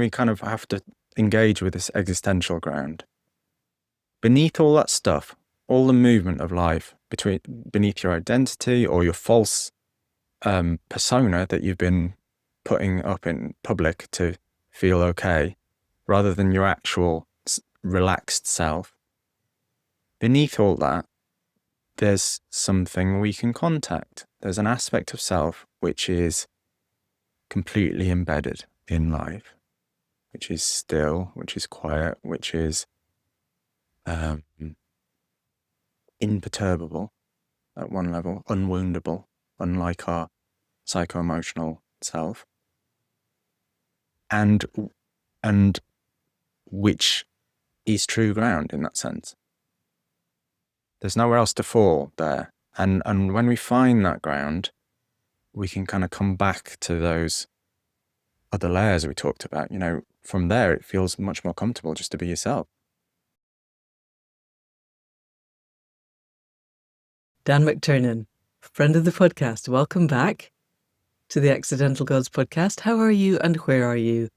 we kind of have to engage with this existential ground. Beneath all that stuff, all the movement of life beneath your identity or your false persona that you've been putting up in public to feel okay, rather than your actual relaxed self. Beneath all that, there's something we can contact. There's an aspect of self which is completely embedded in life, which is still, which is quiet, which is imperturbable at one level, unwoundable, unlike our psycho-emotional self, and which is true ground in that sense. There's nowhere else to fall there. And when we find that ground, we can kind of come back to those other layers we talked about. From there, it feels much more comfortable just to be yourself. Dan McTurnin, friend of the podcast, welcome back to the Accidental Gods podcast. How are you and where are you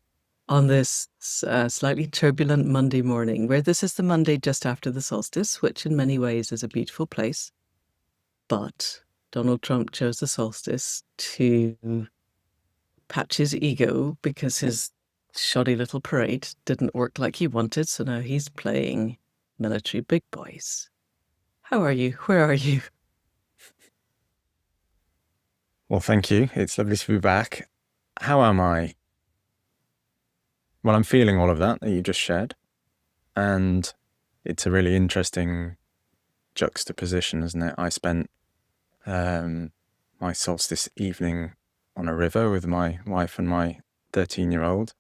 on this slightly turbulent Monday morning, where this is the Monday just after the solstice, which in many ways is a beautiful place. But Donald Trump chose the solstice to patch his ego because his shoddy little parade didn't work like he wanted. So now he's playing military big boys. How are you? Where are you? Well, thank you. It's lovely to be back. How am I? Well, I'm feeling all of that you just shared. And it's a really interesting juxtaposition, isn't it? I spent my solstice evening on a river with my wife and my 13-year-old,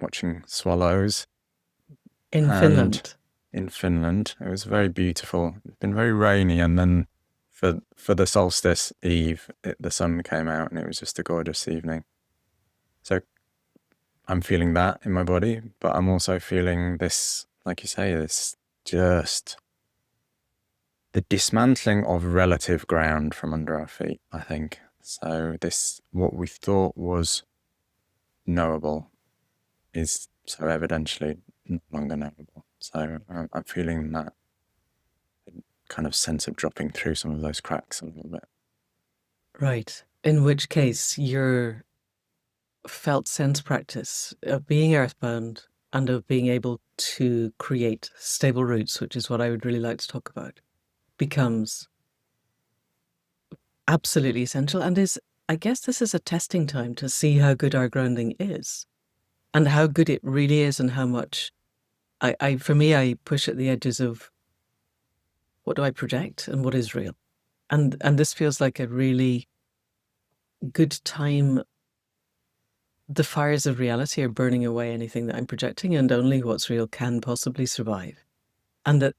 watching swallows. In Finland. In Finland. It was very beautiful. It's been very rainy, and then for the solstice eve, the sun came out and it was just a gorgeous evening. So I'm feeling that in my body, but I'm also feeling this, like you say, this just the dismantling of relative ground from under our feet, I think. So what we thought was knowable is so evidently no longer knowable. So I'm feeling that kind of sense of dropping through some of those cracks a little bit. Right. In which case, your felt sense practice of being earthbound and of being able to create stable roots, which is what I would really like to talk about, becomes absolutely essential, and I guess this is a testing time to see how good our grounding is and how good it really is, and how much for me, I push at the edges of what do I project and what is real. And this feels like a really good time. The fires of reality are burning away anything that I'm projecting, and only what's real can possibly survive. And that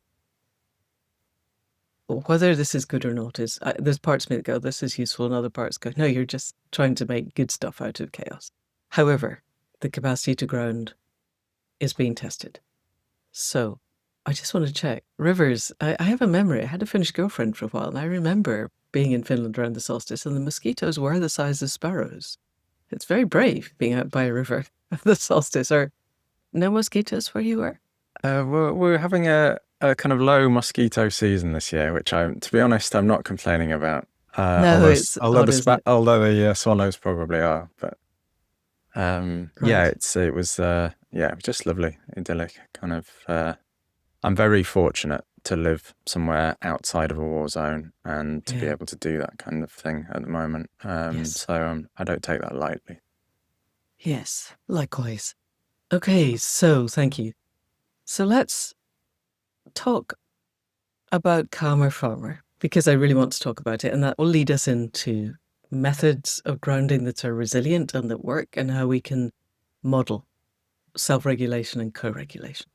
whether this is good or not is, there's parts of me that go, this is useful, and other parts go, no, you're just trying to make good stuff out of chaos. However, the capacity to ground is being tested. So I just want to check. Rivers, I have a memory. I had a Finnish girlfriend for a while, and I remember being in Finland around the solstice, and the mosquitoes were the size of sparrows. It's very brave being out by a river at the solstice. Or no mosquitoes where you were? We're having a kind of low mosquito season this year, which to be honest, I'm not complaining about. No, although the swallows probably are, but right. Yeah, it was just lovely, idyllic kind of. I'm very fortunate to live somewhere outside of a war zone and to be able to do that kind of thing at the moment. So I don't take that lightly. Yes, likewise. Okay, so thank you. So let's talk about Calmer Farmer, because I really want to talk about it, and that will lead us into methods of grounding that are resilient and that work, and how we can model self-regulation and co-regulation.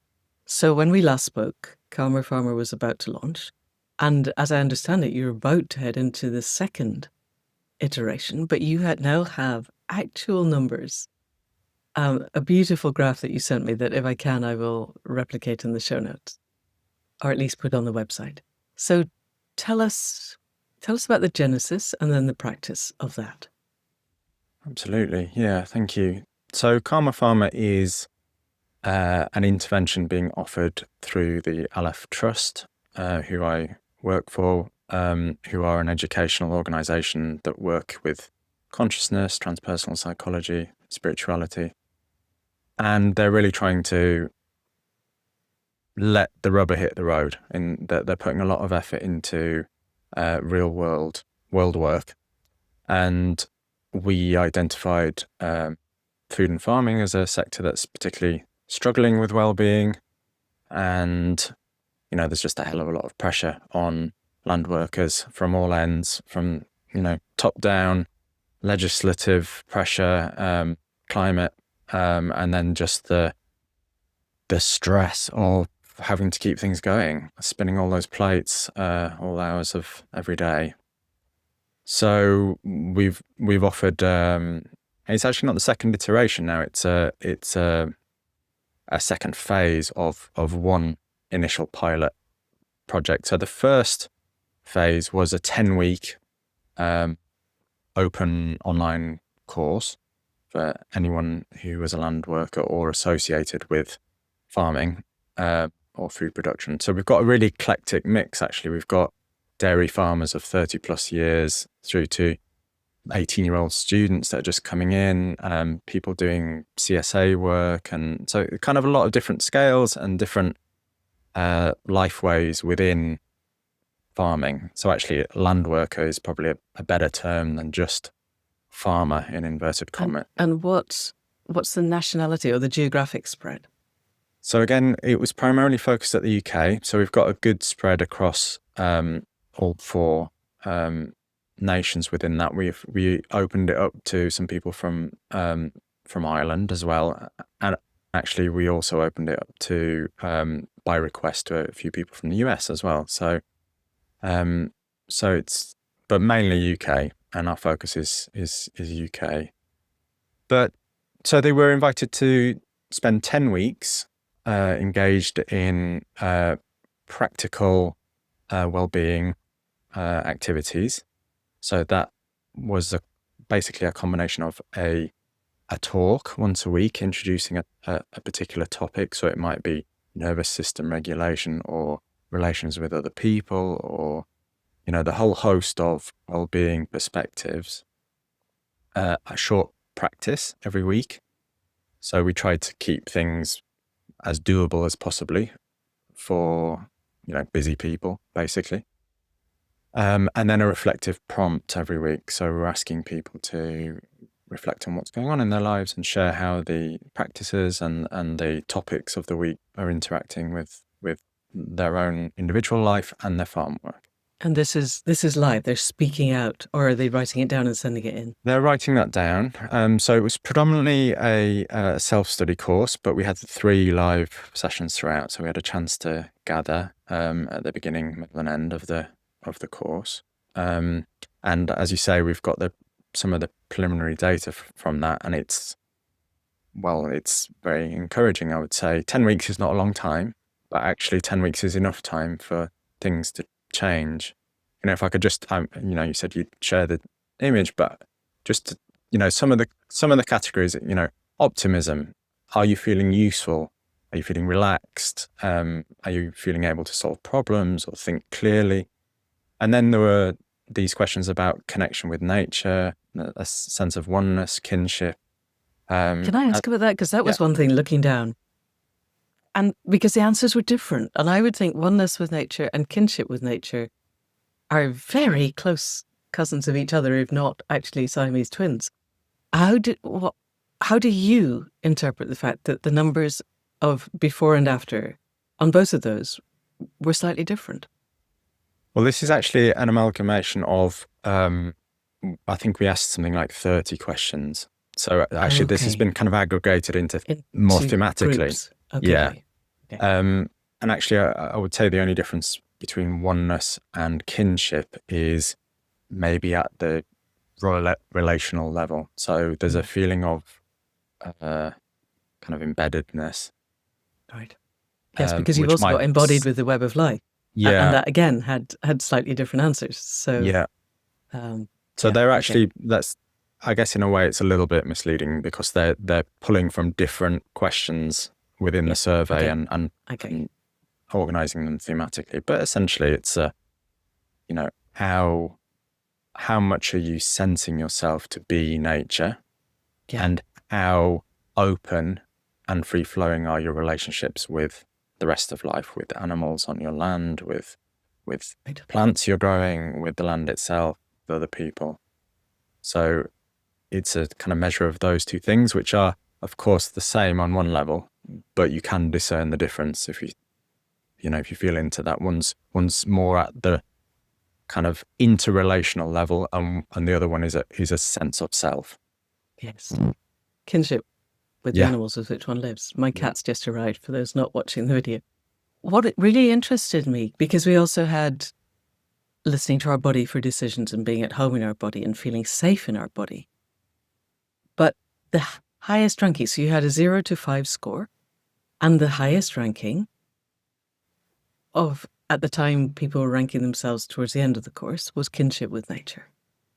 So when we last spoke, Calmer Farmer was about to launch, and as I understand it, you're about to head into the second iteration, but you now have actual numbers. A beautiful graph that you sent me that, if I can, I will replicate in the show notes, or at least put on the website. So tell us about the genesis and then the practice of that. Absolutely. Yeah, thank you. So Karma Pharma is an intervention being offered through the Aleph Trust, who I work for, who are an educational organisation that work with consciousness, transpersonal psychology, spirituality. And they're really trying to let the rubber hit the road, in that they're putting a lot of effort into real world work. And we identified food and farming as a sector that's particularly struggling with well-being. And, there's just a hell of a lot of pressure on land workers from all ends, from, top down, legislative pressure, climate, and then just the stress of having to keep things going, spinning all those plates, all hours of every day. So we've offered. It's actually not the second iteration now. It's a second phase of one initial pilot project. So the first phase was a 10-week open online course for anyone who was a land worker or associated with farming or food production. So we've got a really eclectic mix, actually. We've got dairy farmers of 30 plus years through to 18-year-old students that are just coming in, people doing CSA work. And so kind of a lot of different scales and different life ways within farming. So actually land worker is probably a better term than just farmer in inverted commas. And what's the nationality or the geographic spread? So again, it was primarily focused at the UK. So we've got a good spread across all four nations within that. We opened it up to some people from Ireland as well, and actually we also opened it up to by request to a few people from the US as well. So it's but mainly UK, and our focus is UK. But so they were invited to spend 10 weeks engaged in practical well-being activities. So that was basically a combination of a talk once a week introducing a particular topic. So it might be nervous system regulation or relations with other people, or the whole host of well-being perspectives. A short practice every week. So we tried to keep things as doable as possibly for busy people, basically. And then a reflective prompt every week. So we're asking people to reflect on what's going on in their lives and share how the practices and the topics of the week are interacting with their own individual life and their farm work. And this is live. They're speaking out, or are they writing it down and sending it in? They're writing that down. So it was predominantly a self-study course, but we had 3 live sessions throughout. So we had a chance to gather at the beginning, middle, and end of the course. And as you say, we've got some of the preliminary data from that, and it's very encouraging, I would say. 10 weeks is not a long time, but actually 10 weeks is enough time for things to change. If I could just, you said you'd share the image, but just, some of the categories, optimism. Are you feeling useful? Are you feeling relaxed? Are you feeling able to solve problems or think clearly? And then there were these questions about connection with nature, a sense of oneness, kinship. Can I ask about that? Because that was one thing looking down. And because the answers were different. And I would think oneness with nature and kinship with nature are very close cousins of each other, if not actually Siamese twins. How do you interpret the fact that the numbers of before and after on both of those were slightly different? Well, this is actually an amalgamation of, I think we asked something like 30 questions. So actually this has been kind of aggregated into more thematically. Groups. Okay. Yeah. Okay. And actually I would say the only difference between oneness and kinship is maybe at the relational level. So there's a feeling of kind of embeddedness. Right. Yes, because you've also got embodied with the web of life. Yeah. And that again had slightly different answers. So yeah. So they're actually, that's I guess in a way it's a little bit misleading because they're pulling from different questions within the survey and organizing them thematically. But essentially it's how much are you sensing yourself to be nature, and how open and free flowing are your relationships with the rest of life, with animals on your land, with plants you're growing, with the land itself, with other people. So it's a kind of measure of those two things, which are, of course, the same on one level, but you can discern the difference if you feel into that. One's more at the kind of interrelational level, and the other one is a sense of self. Yes. Kinship with the animals with which one lives. My cat's just arrived, for those not watching the video. What it really interested me, because we also had listening to our body for decisions and being at home in our body and feeling safe in our body. But the highest ranking, so you had a 0 to 5 score, and the highest ranking of, at the time people were ranking themselves towards the end of the course, was kinship with nature.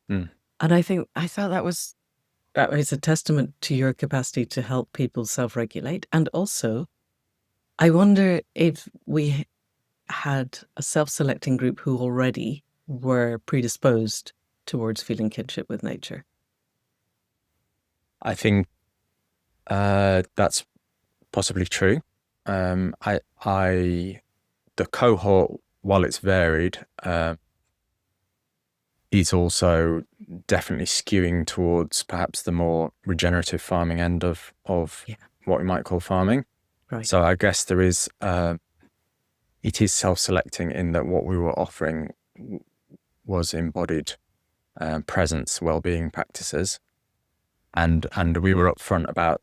And I thought that was a testament to your capacity to help people self-regulate. And also, I wonder if we had a self-selecting group who already were predisposed towards feeling kinship with nature. I think that's possibly true. The cohort, while it's varied, is also definitely skewing towards perhaps the more regenerative farming end of what we might call farming. Right. So I guess there is, it is self-selecting in that what we were offering was embodied presence, well-being practices. And we were upfront about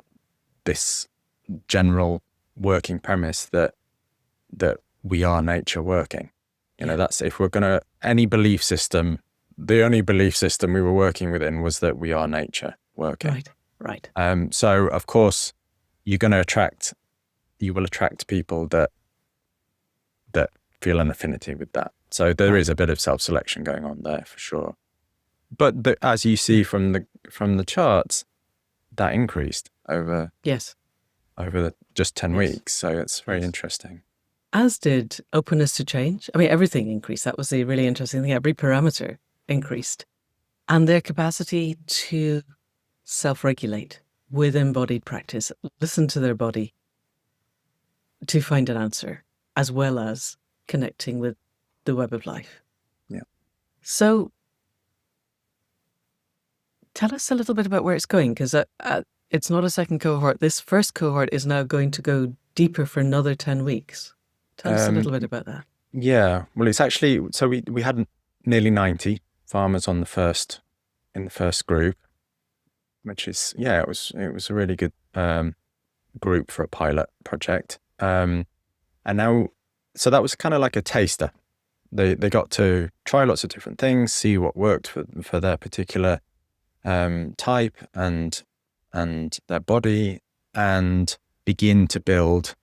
this general working premise that we are nature working. That's, if we're going to, any belief system, the only belief system we were working within was that we are nature working. Right. So of course you will attract people that feel an affinity with that. So there is a bit of self-selection going on there for sure. But as you see from the charts, that increased over just 10 weeks. So it's very interesting. As did openness to change. I mean, everything increased. That was the really interesting thing. Every parameter increased. And their capacity to self-regulate with embodied practice, listen to their body to find an answer, as well as connecting with the web of life. Yeah. So tell us a little bit about where it's going, because it's not a second cohort. This first cohort is now going to go deeper for another 10 weeks. Tell us a little bit about that. Yeah. Well, it's actually, so we had nearly 90 farmers in the first group, which is, it was a really good group for a pilot project. And now, so that was kind of like a taster. They got to try lots of different things, see what worked for their particular type and their body, and begin to build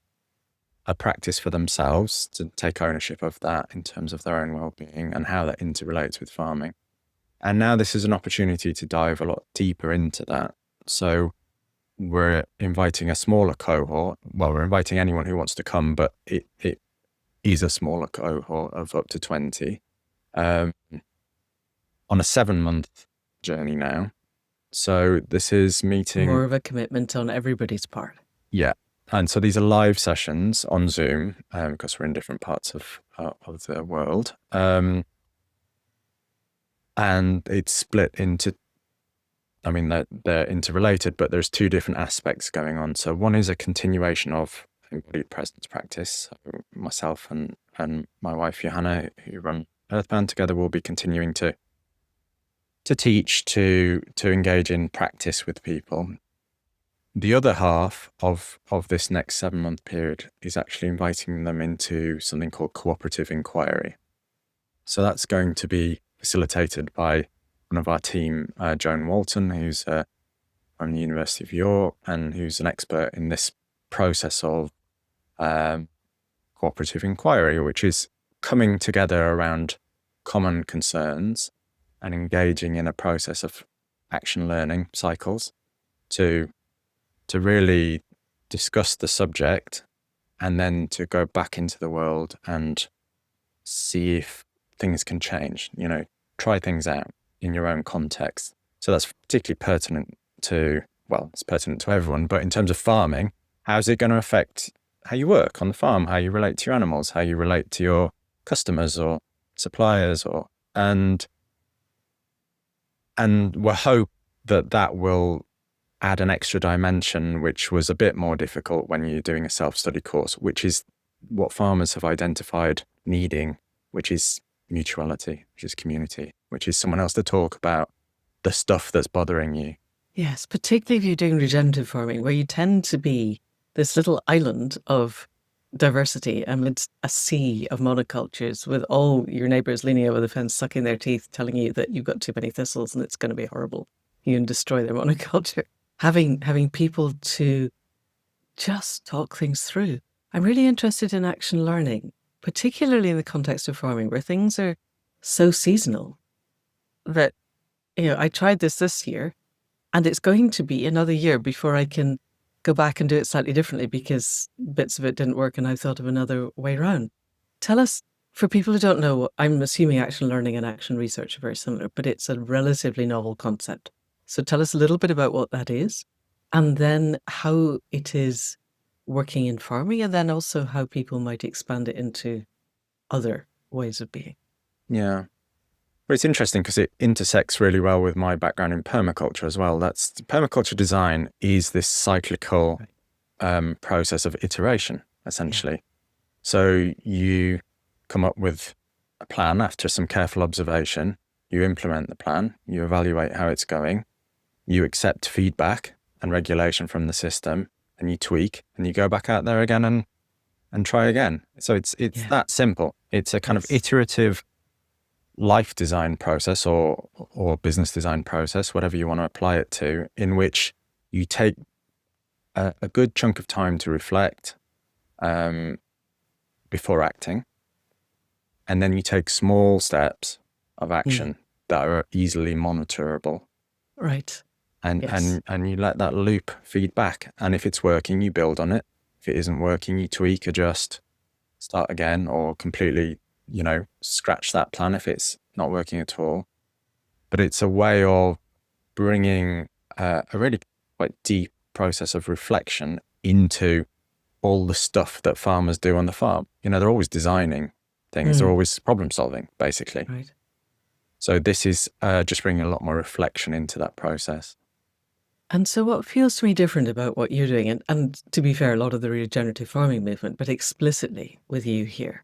a practice for themselves to take ownership of that in terms of their own well-being and how that interrelates with farming. And now this is an opportunity to dive a lot deeper into that. So we're inviting a smaller cohort. Well, we're inviting anyone who wants to come, but it is a smaller cohort of up to 20 on a 7-month journey now. So this is meeting... More of a commitment on everybody's part. Yeah. And so these are live sessions on Zoom because we're in different parts of the world. And it's split into, I mean, they're interrelated, but there's 2 different aspects going on. So one is a continuation of embodied presence practice. So myself and my wife, Johanna, who run Earthbound together, will be continuing to teach, to engage in practice with people. The other half of this next 7-month period is actually inviting them into something called cooperative inquiry. So that's going to be facilitated by one of our team, Joan Walton, who's from the University of York and who's an expert in this process of cooperative inquiry, which is coming together around common concerns and engaging in a process of action learning cycles to really discuss the subject and then to go back into the world and see if things can change, try things out in your own context. So that's particularly pertinent to, well, it's pertinent to everyone, but in terms of farming, how's it going to affect how you work on the farm, how you relate to your animals, how you relate to your customers or suppliers, and we hope that will add an extra dimension, which was a bit more difficult when you're doing a self-study course, which is what farmers have identified needing, which is mutuality, which is community, which is someone else to talk about the stuff that's bothering you. Yes, particularly if you're doing regenerative farming, where you tend to be this little island of diversity amidst a sea of monocultures, with all your neighbours leaning over the fence, sucking their teeth, telling you that you've got too many thistles and it's going to be horrible. You can destroy their monoculture. Having people to just talk things through. I'm really interested in action learning, particularly in the context of farming, where things are so seasonal that, I tried this year, and it's going to be another year before I can go back and do it slightly differently because bits of it didn't work and I thought of another way around. Tell us, for people who don't know, I'm assuming action learning and action research are very similar, but it's a relatively novel concept. So tell us a little bit about what that is, and then how it is working in farming, and then also how people might expand it into other ways of being. Yeah. Well, it's interesting because it intersects really well with my background in permaculture as well. That's permaculture design is this cyclical process of iteration, essentially. Yeah. So you come up with a plan after some careful observation, you implement the plan, you evaluate how it's going, you accept feedback and regulation from the system, and you tweak, and you go back out there again and try again. So it's that simple. It's a kind of iterative life design process or business design process, whatever you want to apply it to, in which you take a good chunk of time to reflect before acting, and then you take small steps of action that are easily monitorable. Right. And you let that loop feed back. And if it's working, you build on it. If it isn't working, you tweak, adjust, start again, or completely, scratch that plan if it's not working at all. But it's a way of bringing a really quite deep process of reflection into all the stuff that farmers do on the farm. They're always designing things. They're always problem solving, basically. Right. So this is just bringing a lot more reflection into that process. And so what feels to me different about what you're doing, and to be fair, a lot of the regenerative farming movement, but explicitly with you here,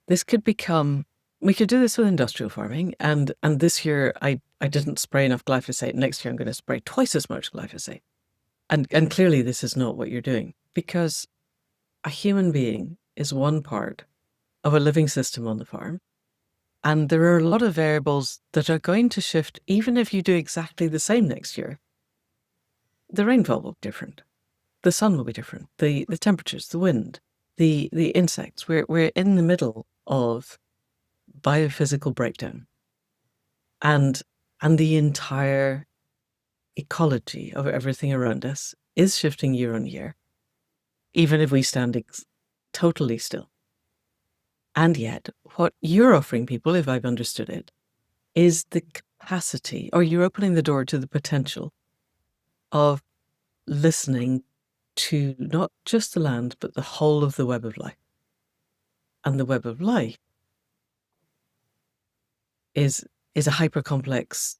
this could become, we could do this with industrial farming, and this year I didn't spray enough glyphosate. Next year I'm going to spray twice as much glyphosate. And clearly this is not what you're doing, because a human being is one part of a living system on the farm. And there are a lot of variables that are going to shift even if you do exactly the same next year. The rainfall will be different. The sun will be different. The temperatures, the wind, the insects. We're in the middle of biophysical breakdown. And the entire ecology of everything around us is shifting year on year, even if we stand totally still. And yet, what you're offering people, if I've understood it, is the capacity, or you're opening the door to the potential of listening to not just the land, but the whole of the web of life. And the web of life is a hyper-complex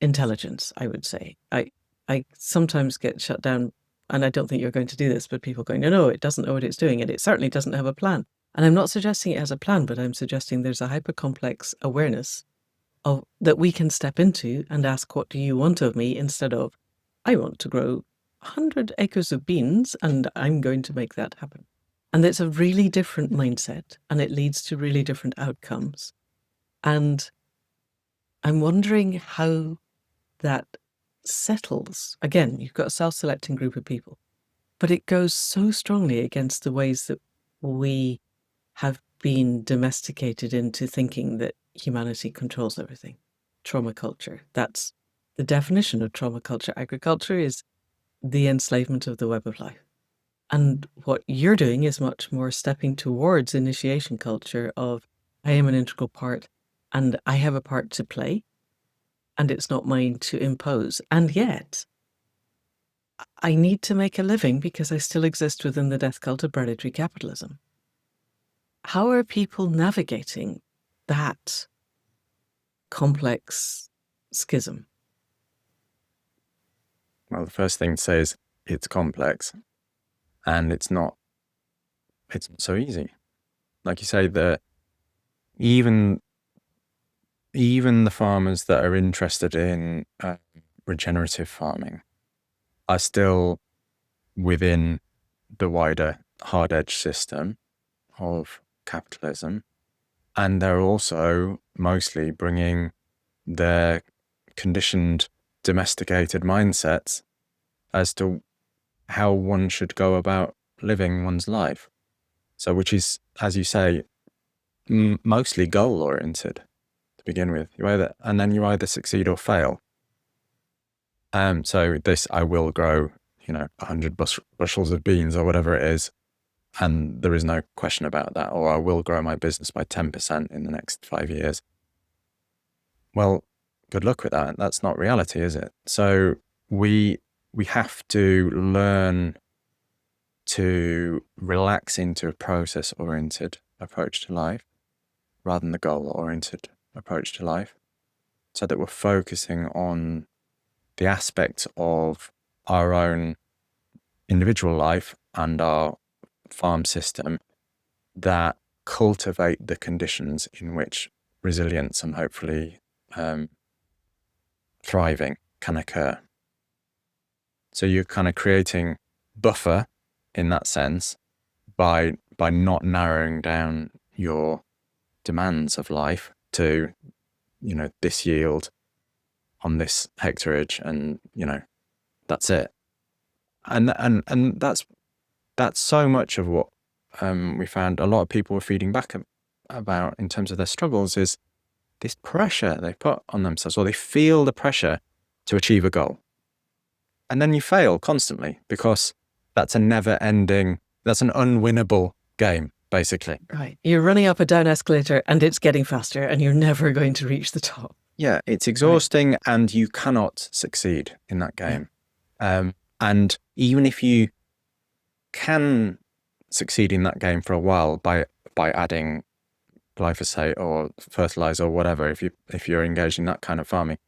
intelligence, I would say. I sometimes get shut down, and I don't think you're going to do this, but people going, no, it doesn't know what it's doing, and it certainly doesn't have a plan. And I'm not suggesting it has a plan, but I'm suggesting there's a hyper-complex awareness of that we can step into and ask, what do you want of me? Instead of, I want to grow 100 acres of beans and I'm going to make that happen. And it's a really different mindset, and it leads to really different outcomes. And I'm wondering how that settles. Again, you've got a self-selecting group of people, but it goes so strongly against the ways that we have been domesticated into thinking that humanity controls everything. Trauma culture, that's the definition of trauma culture agriculture is the enslavement of the web of life. And what you're doing is much more stepping towards initiation culture of I am an integral part and I have a part to play and it's not mine to impose. And yet, I need to make a living because I still exist within the death cult of predatory capitalism. How are people navigating that complex schism? Well, the first thing to say is it's complex, and it's not so easy. Like you say, even the farmers that are interested in regenerative farming are still within the wider hard-edge system of capitalism, and they're also mostly bringing their conditioned, domesticated mindsets as to how one should go about living one's life. So, which is, as you say, mostly goal-oriented to begin with. And then you either succeed or fail. So this, I will grow, 100 bushels of beans or whatever it is, and there is no question about that. Or I will grow my business by 10% in the next 5 years. Well, good luck with that. That's not reality, is it? So we have to learn to relax into a process-oriented approach to life rather than the goal-oriented approach to life, so that we're focusing on the aspects of our own individual life and our farm system that cultivate the conditions in which resilience and hopefully thriving can occur. So you're kind of creating buffer in that sense by not narrowing down your demands of life to, this yield on this hectareage, and that's it. And that's so much of what we found a lot of people were feeding back about in terms of their struggles is this pressure they put on themselves, or they feel the pressure to achieve a goal. And then you fail constantly because that's an unwinnable game, basically. Right. You're running up a down escalator and it's getting faster and you're never going to reach the top. Yeah, it's exhausting, right? And you cannot succeed in that game. Yeah. And even if you can succeed in that game for a while by adding glyphosate or fertilizer or whatever, if you're engaged in that kind of farming,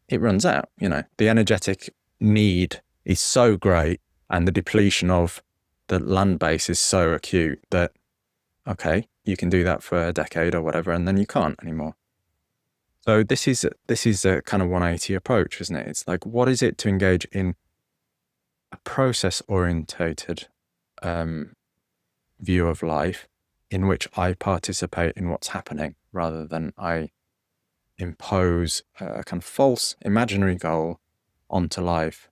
it runs out. The energetic need is so great and the depletion of the land base is so acute that, okay, you can do that for a decade or whatever, and then you can't anymore. So this is a kind of 180 approach, isn't it? It's like, what is it to engage in a process-orientated view of life in which I participate in what's happening rather than I impose a kind of false imaginary goal onto life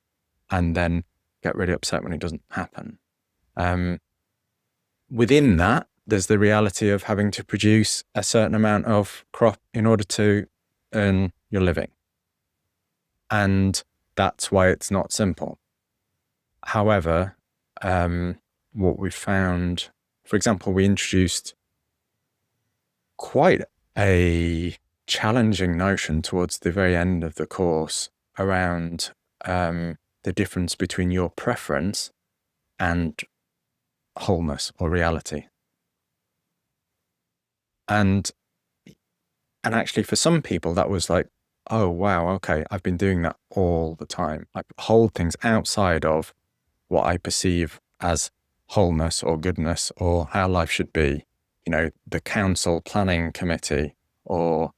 and then get really upset when it doesn't happen. Within that, there's the reality of having to produce a certain amount of crop in order to earn your living. And that's why it's not simple. However, what we found, for example, we introduced quite a challenging notion towards the very end of the course around the difference between your preference and wholeness or reality. And actually for some people that was like, oh wow, okay, I've been doing that all the time. I hold things outside of what I perceive as wholeness or goodness or how life should be. The council planning committee or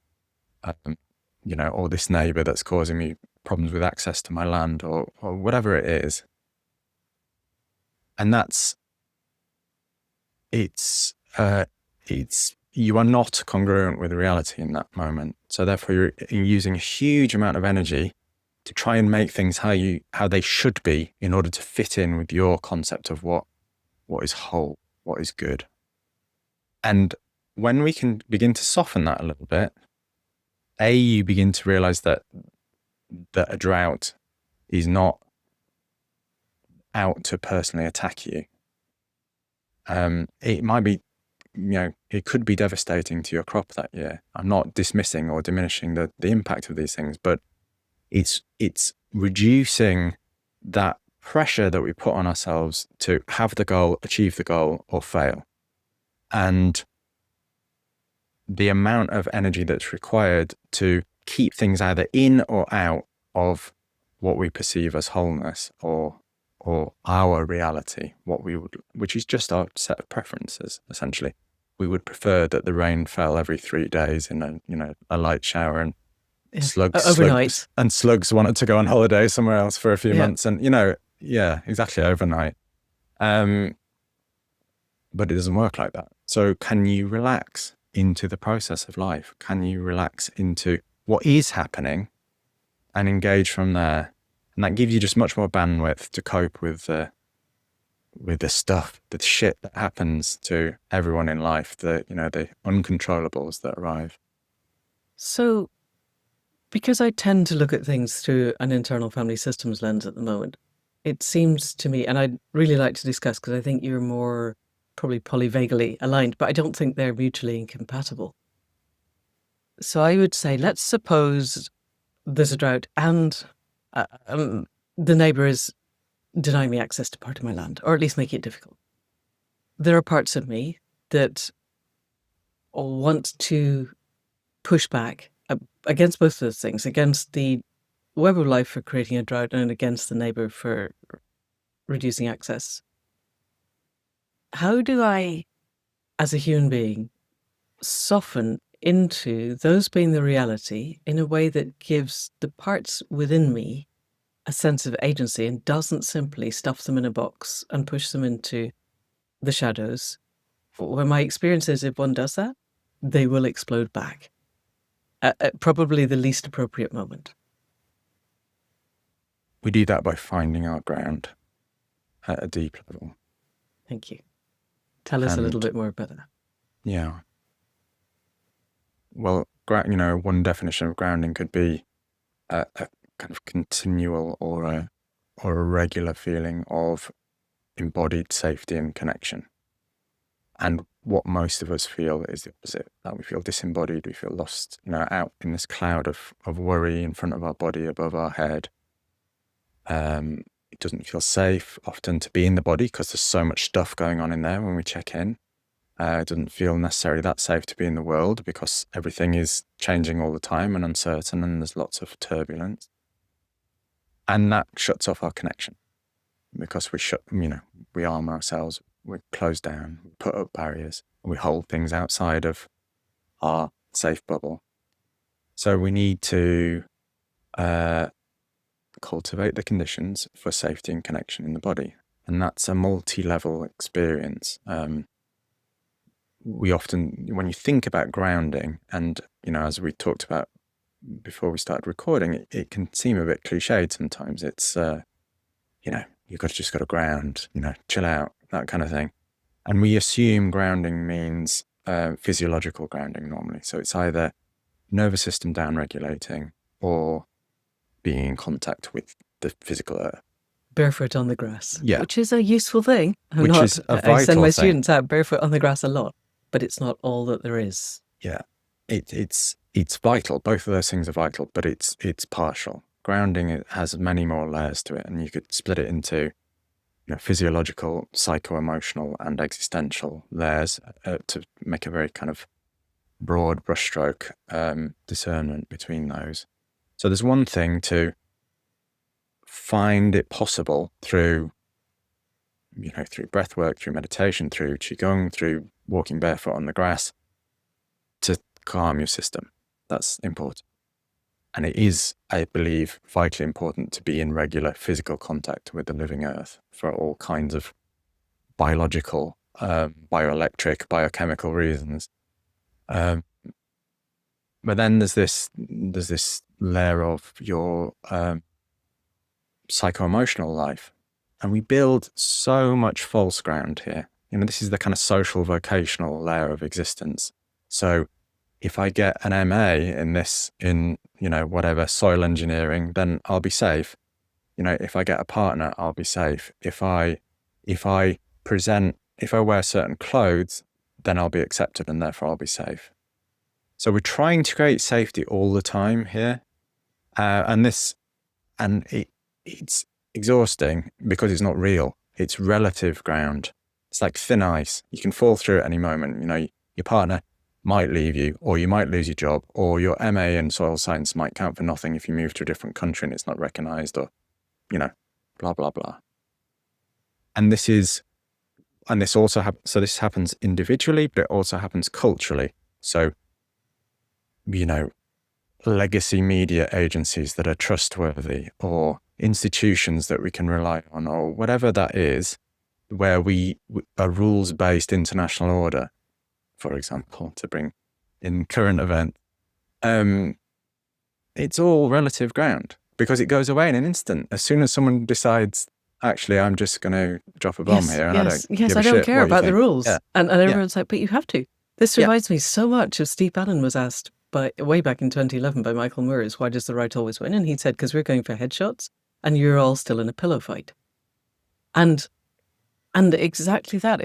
or this neighbour that's causing me problems with access to my land or whatever it is. And it's you are not congruent with reality in that moment. So therefore you're using a huge amount of energy to try and make things how they should be in order to fit in with your concept of what is whole, what is good. And when we can begin to soften that a little bit, you begin to realize that that a drought is not out to personally attack you. It might be, it could be devastating to your crop that year. I'm not dismissing or diminishing the impact of these things, but it's reducing that pressure that we put on ourselves to have the goal, achieve the goal, or fail. And the amount of energy that's required to keep things either in or out of what we perceive as wholeness or our reality, which is just our set of preferences, essentially. We would prefer that the rain fell every 3 days in a light shower, and overnight. slugs wanted to go on holiday somewhere else for a few months, and exactly, overnight. But it doesn't work like that. So can you relax into the process of life? Can you relax into what is happening and engage from there? And that gives you just much more bandwidth to cope with the stuff, the shit that happens to everyone in life, the uncontrollables that arrive. So, because I tend to look at things through an internal family systems lens at the moment, it seems to me, and I'd really like to discuss, because I think you're more probably polyvagally aligned, but I don't think they're mutually incompatible. So I would say, let's suppose there's a drought and the neighbour is denying me access to part of my land, or at least making it difficult. There are parts of me that want to push back against both of those things, against the web of life for creating a drought and against the neighbour for reducing access. How do I, as a human being, soften into those being the reality in a way that gives the parts within me a sense of agency and doesn't simply stuff them in a box and push them into the shadows? Where my experience is, if one does that, they will explode back at probably the least appropriate moment. We do that by finding our ground at a deep level. Thank you. Tell us a little bit more about that. Yeah. Well, one definition of grounding could be a kind of continual or a regular feeling of embodied safety and connection. And what most of us feel is the opposite, that we feel disembodied, we feel lost, out in this cloud of worry in front of our body, above our head. It doesn't feel safe often to be in the body because there's so much stuff going on in there when we check in. It doesn't feel necessarily that safe to be in the world because everything is changing all the time and uncertain, and there's lots of turbulence. And that shuts off our connection because we arm ourselves, we close down, we put up barriers, and we hold things outside of our safe bubble. So we need to cultivate the conditions for safety and connection in the body. And that's a multi-level experience. We often, when you think about grounding, and, as we talked about before we started recording, it can seem a bit cliched sometimes. It's, you've just got to ground, chill out, that kind of thing. And we assume grounding means physiological grounding normally. So it's either nervous system down-regulating or being in contact with the physical earth. Barefoot on the grass, yeah, which is a useful thing. I send my students out barefoot on the grass a lot, but it's not all that there is. Yeah, it's vital. Both of those things are vital, but it's partial. Grounding has many more layers to it, and you could split it into physiological, psycho-emotional, and existential layers to make a very kind of broad brushstroke discernment between those. So there's one thing to find it possible through breath work, through meditation, through qigong, through walking barefoot on the grass, to calm your system. That's important. And it is, I believe, vitally important to be in regular physical contact with the living earth for all kinds of biological, bioelectric, biochemical reasons. But then there's this layer of your psycho-emotional life. And we build so much false ground here. This is the kind of social vocational layer of existence. So if I get an MA in this, in, you know, whatever, soil engineering, then I'll be safe. You know, if I get a partner, I'll be safe. If I wear certain clothes, then I'll be accepted and therefore I'll be safe. So we're trying to create safety all the time here. It's exhausting because it's not real. It's relative ground. It's like thin ice. You can fall through at any moment. You know, your partner might leave you, or you might lose your job, or your MA in soil science might count for nothing if you move to a different country and it's not recognized, or, you know, blah, blah, blah. And this happens individually, but it also happens culturally. So, you know, legacy media agencies that are trustworthy, or institutions that we can rely on, or whatever that is, where a rules-based international order, for example, to bring in current event, it's all relative ground because it goes away in an instant. As soon as someone decides, actually, I'm just going to drop a bomb here and I don't give a I don't shit care what you about the think. rules. Yeah. And everyone's like, but you have to. This Yeah. reminds me so much of Steve Bannon was asked way back in 2011 by Michael Moore, why does the right always win? And he said, because we're going for headshots and you're all still in a pillow fight. And exactly that.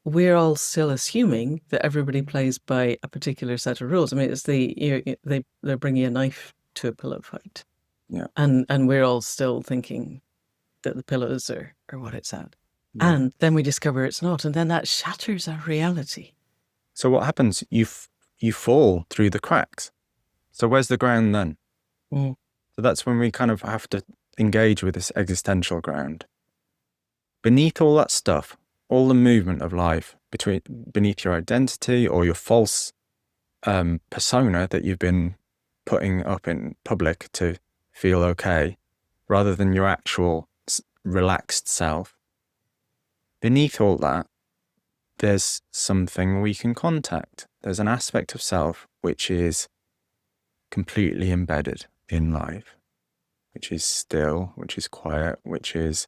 We're all still assuming that everybody plays by a particular set of rules. I mean, it's they're bringing a knife to a pillow fight. Yeah. And we're all still thinking that the pillows are what it's at. Yeah. And then we discover it's not. And then that shatters our reality. So what happens? You fall through the cracks. So where's the ground then? Mm. So that's when we kind of have to engage with this existential ground. Beneath all that stuff, all the movement of life, beneath your identity or your false persona that you've been putting up in public to feel okay, rather than your actual relaxed self, beneath all that, there's something we can contact. There's an aspect of self which is completely embedded in life, which is still, which is quiet, which is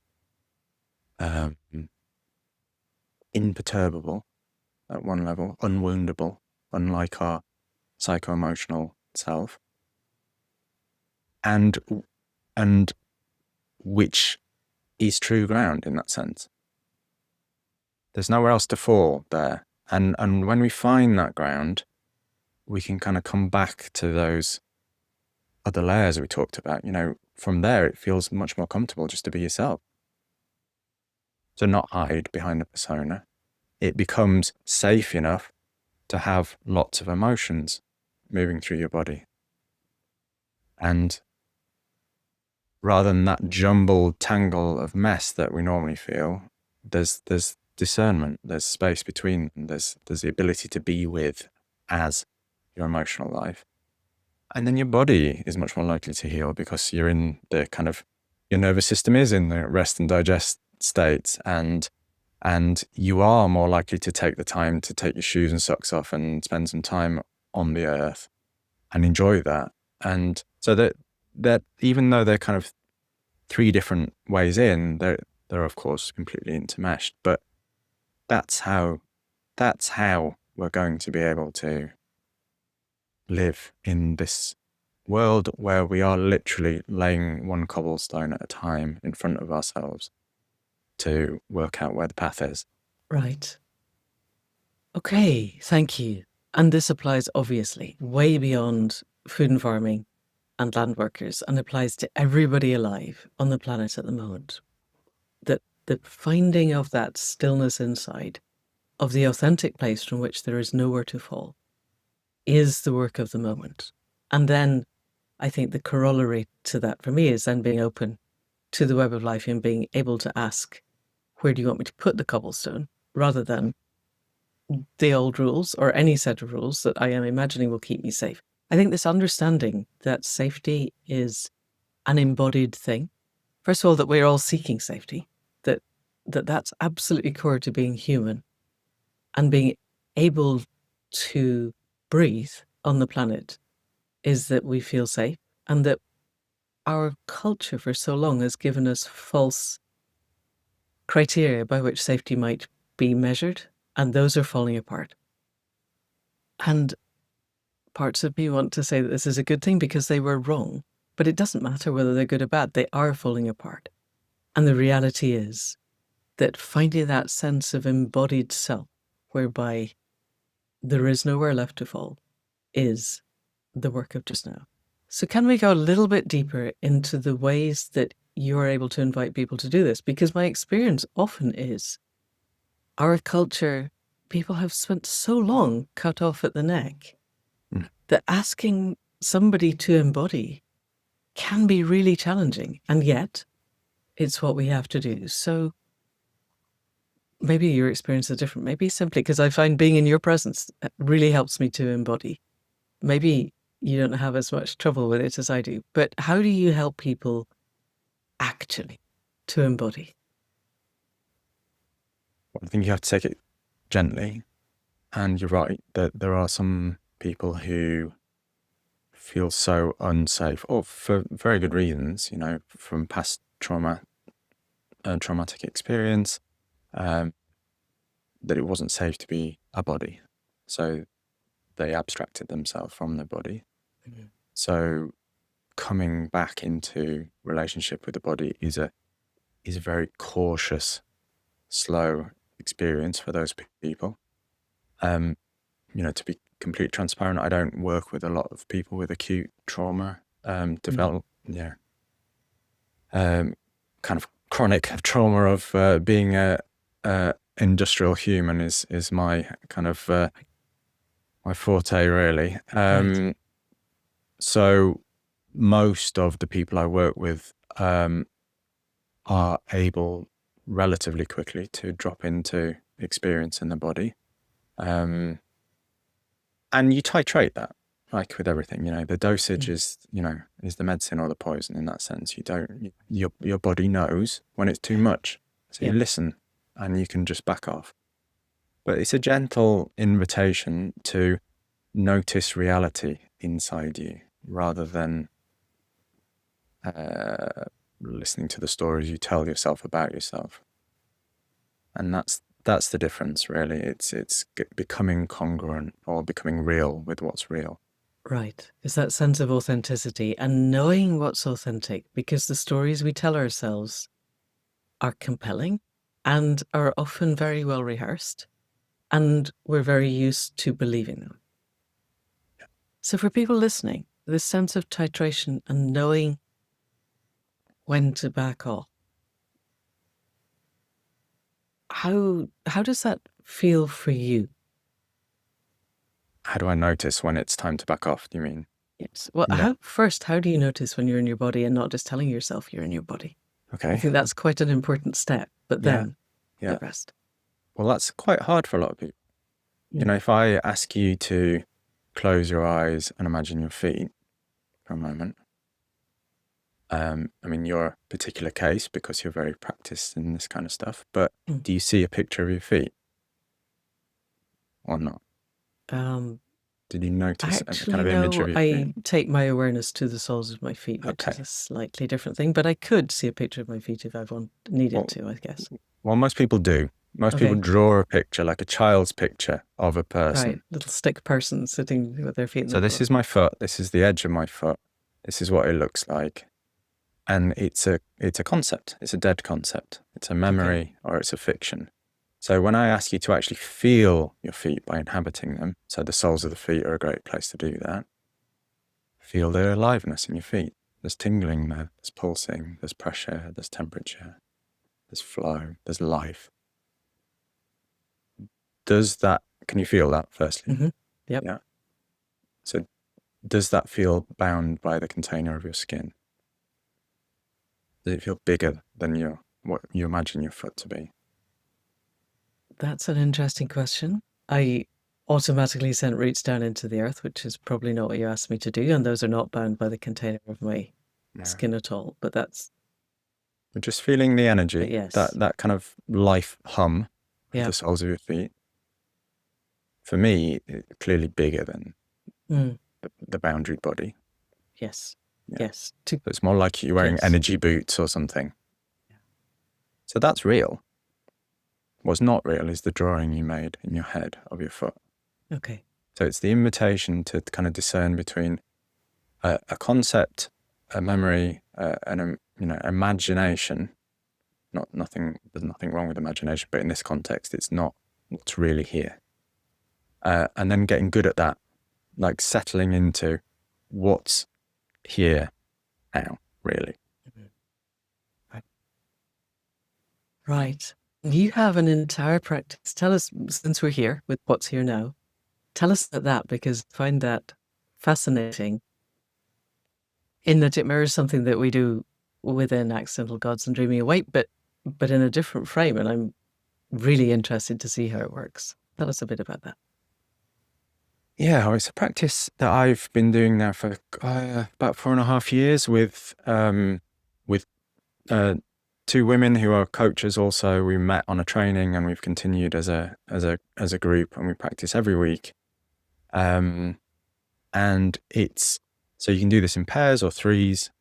imperturbable at one level, unwoundable, unlike our psycho-emotional self, and which is true ground in that sense. There's nowhere else to fall there. And when we find that ground, we can kind of come back to those other layers we talked about. You know, from there, it feels much more comfortable just to be yourself. To not hide behind a persona. It becomes safe enough to have lots of emotions moving through your body. And rather than that jumbled tangle of mess that we normally feel, there's discernment, there's space between them, there's the ability to be with as your emotional life. And then your body is much more likely to heal because you're in the kind of, your nervous system is in the rest and digest states, and you are more likely to take the time to take your shoes and socks off and spend some time on the earth and enjoy that. And so that even though they're kind of three different ways in, they're of course completely intermeshed, but that's how we're going to be able to live in this world where we are literally laying one cobblestone at a time in front of ourselves to work out where the path is. Right. Okay, thank you. And this applies obviously way beyond food and farming and land workers, and applies to everybody alive on the planet at the moment. That the finding of that stillness inside, of the authentic place from which there is nowhere to fall, is the work of the moment. And then I think the corollary to that for me is then being open to the web of life and being able to ask, where do you want me to put the cobblestone, rather than the old rules or any set of rules that I am imagining will keep me safe. I think this understanding that safety is an embodied thing, first of all, that we're all seeking safety, that's absolutely core to being human and being able to breathe on the planet, is that we feel safe, and that our culture for so long has given us false criteria by which safety might be measured, and those are falling apart. And parts of me want to say that this is a good thing because they were wrong, but it doesn't matter whether they're good or bad. They are falling apart. And the reality is that finding that sense of embodied self, whereby there is nowhere left to fall, is the work of just now. So can we go a little bit deeper into the ways that you're able to invite people to do this? Because my experience often is our culture, people have spent so long cut off at the neck that asking somebody to embody can be really challenging. And yet it's what we have to do. So maybe your experience is different. Maybe simply because I find being in your presence really helps me to embody. Maybe you don't have as much trouble with it as I do, but how do you help people actually to embody? Well, I think you have to take it gently. And you're right that there are some people who feel so unsafe, or for very good reasons, from past traumatic experience, that it wasn't safe to be a body. So they abstracted themselves from their body. Mm-hmm. So coming back into relationship with the body is a very cautious, slow experience for those people. To be completely transparent, I don't work with a lot of people with acute trauma, kind of chronic trauma of being a industrial human is my kind of my forte, really. Right. So most of the people I work with are able relatively quickly to drop into experience in the body. And you titrate that, like with everything, the dosage is the medicine or the poison in that sense. Your body knows when it's too much. So you listen and you can just back off. But it's a gentle invitation to notice reality inside you rather than listening to the stories you tell yourself about yourself. And that's the difference, really. It's becoming congruent or becoming real with what's real. Right. It's that sense of authenticity and knowing what's authentic, because the stories we tell ourselves are compelling and are often very well rehearsed, and we're very used to believing them. Yeah. So for people listening, this sense of titration and knowing when to back off, how does that feel for you? How do I notice when it's time to back off, do you mean? Yes. Well, how do you notice when you're in your body and not just telling yourself you're in your body? Okay. I think that's quite an important step, but then the rest. Well, that's quite hard for a lot of people. If I ask you to close your eyes and imagine your feet for a moment, your particular case, because you're very practiced in this kind of stuff, but do you see a picture of your feet or not? Did you notice a kind of image of your feet? I take my awareness to the soles of my feet, which is a slightly different thing, but I could see a picture of my feet if I needed to, I guess. Well, most people do. Most people draw a picture, like a child's picture of a person. Right, little stick person sitting with their feet in the floor. So this is my foot, this is the edge of my foot, this is what it looks like. And it's a concept, it's a dead concept. It's a memory or it's a fiction. So when I ask you to actually feel your feet by inhabiting them, so the soles of the feet are a great place to do that. Feel the aliveness in your feet. There's tingling there, there's pulsing, there's pressure, there's temperature, there's flow, there's life. Can you feel that firstly? Mm-hmm. Yep. Yeah. So does that feel bound by the container of your skin? Does it feel bigger than what you imagine your foot to be? That's an interesting question. I automatically sent roots down into the earth, which is probably not what you asked me to do, and those are not bound by the container of my skin at all. But that's... We're just feeling the energy, that kind of life hum of the soles of your feet. For me, it's clearly bigger than the boundary body. Yes. Yeah. Yes. So it's more like you're wearing energy boots or something. Yeah. So that's real. What's not real is the drawing you made in your head of your foot. Okay. So it's the invitation to kind of discern between a concept, a memory, and imagination. There's nothing wrong with imagination, but in this context, it's not what's really here. And then getting good at that, like settling into what's here now, really. Right. You have an entire practice. Tell us, since we're here with what's here now, tell us about that, because I find that fascinating in that it mirrors something that we do within Accidental Gods and Dreaming Awake, but in a different frame. And I'm really interested to see how it works. Tell us a bit about that. Yeah, well, it's a practice that I've been doing now for about 4.5 years with two women who are coaches. Also, we met on a training, and we've continued as a group, and we practice every week. And it's so you can do this in pairs or threes.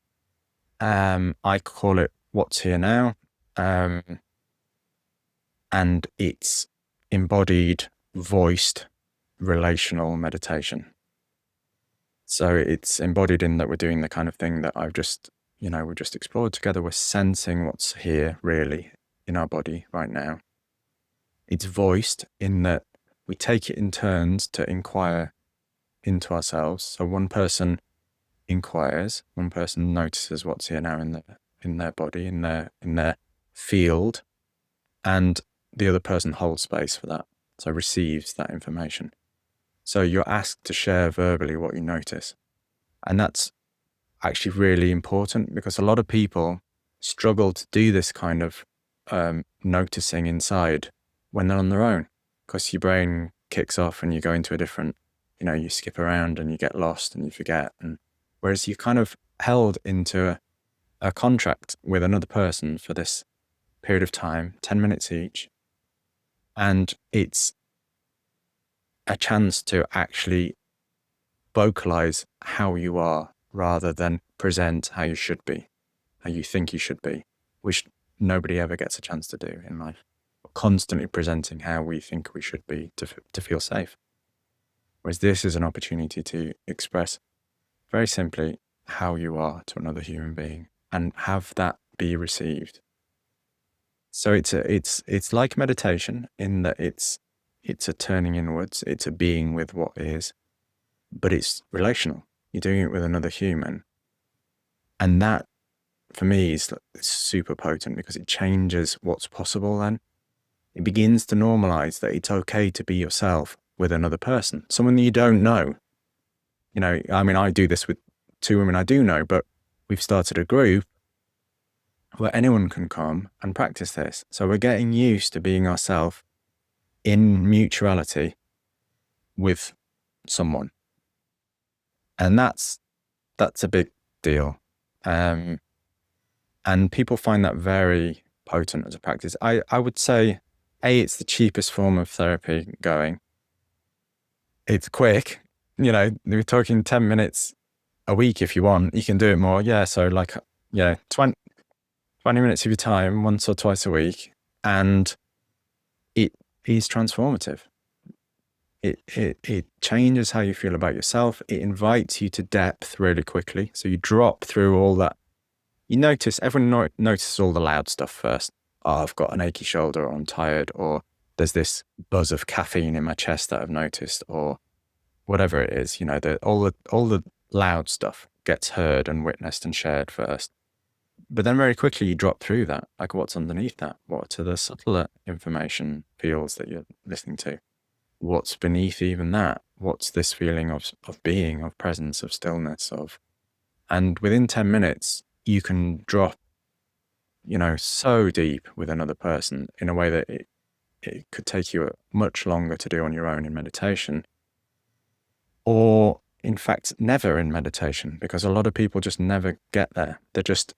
I call it What's Here Now, and it's embodied, voiced, relational meditation. So it's embodied in that we're doing the kind of thing that we've just explored together. We're sensing what's here really in our body right now. It's voiced in that we take it in turns to inquire into ourselves. So one person inquires, one person notices what's here now in their body, in their field, and the other person holds space for that. So receives that information. So you're asked to share verbally what you notice. And that's actually really important, because a lot of people struggle to do this kind of noticing inside when they're on their own, because your brain kicks off and you go into a different, you skip around and you get lost and you forget. And whereas you're kind of held into a contract with another person for this period of time, 10 minutes each, and it's a chance to actually vocalize how you are rather than present how you should be, how you think you should be, which nobody ever gets a chance to do in life. We're constantly presenting how we think we should be to feel safe. Whereas this is an opportunity to express very simply how you are to another human being and have that be received. So it's like meditation in that it's a turning inwards, it's a being with what is, but it's relational. You're doing it with another human. And that, for me, is super potent, because it changes what's possible then. It begins to normalize that it's okay to be yourself with another person, someone that you don't know. I do this with two women I do know, but we've started a group where anyone can come and practice this. So we're getting used to being ourselves in mutuality with someone. And that's a big deal. And people find that very potent as a practice. I would say, it's the cheapest form of therapy going. It's quick. We're talking 10 minutes a week if you want. You can do it more. Yeah, so 20 minutes of your time, once or twice a week. And it is transformative. It changes how you feel about yourself. It invites you to depth really quickly. So you drop through all that. You notice, everyone notices all the loud stuff first. Oh, I've got an achy shoulder, or I'm tired, or there's this buzz of caffeine in my chest that I've noticed, or whatever it is. All the loud stuff gets heard and witnessed and shared first. But then very quickly you drop through that. Like, what's underneath that? What are the subtler information fields that you're listening to? What's beneath even that? What's this feeling of being, of presence, of stillness, and within 10 minutes, you can drop, so deep with another person in a way that it could take you much longer to do on your own in meditation, or in fact, never in meditation, because a lot of people just never get there. They're just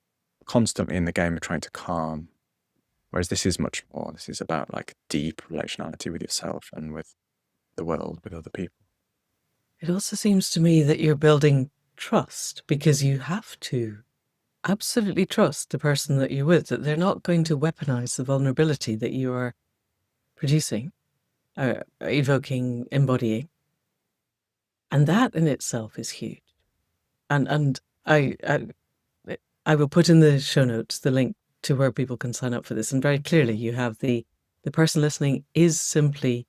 constantly in the game of trying to calm. Whereas this is much more. This is about like deep relationality with yourself and with the world, with other people. It also seems to me that you're building trust, because you have to absolutely trust the person that you're with, that they're not going to weaponize the vulnerability that you are producing, evoking, embodying. And that in itself is huge. And I will put in the show notes the link to where people can sign up for this. And very clearly, you have the person listening is simply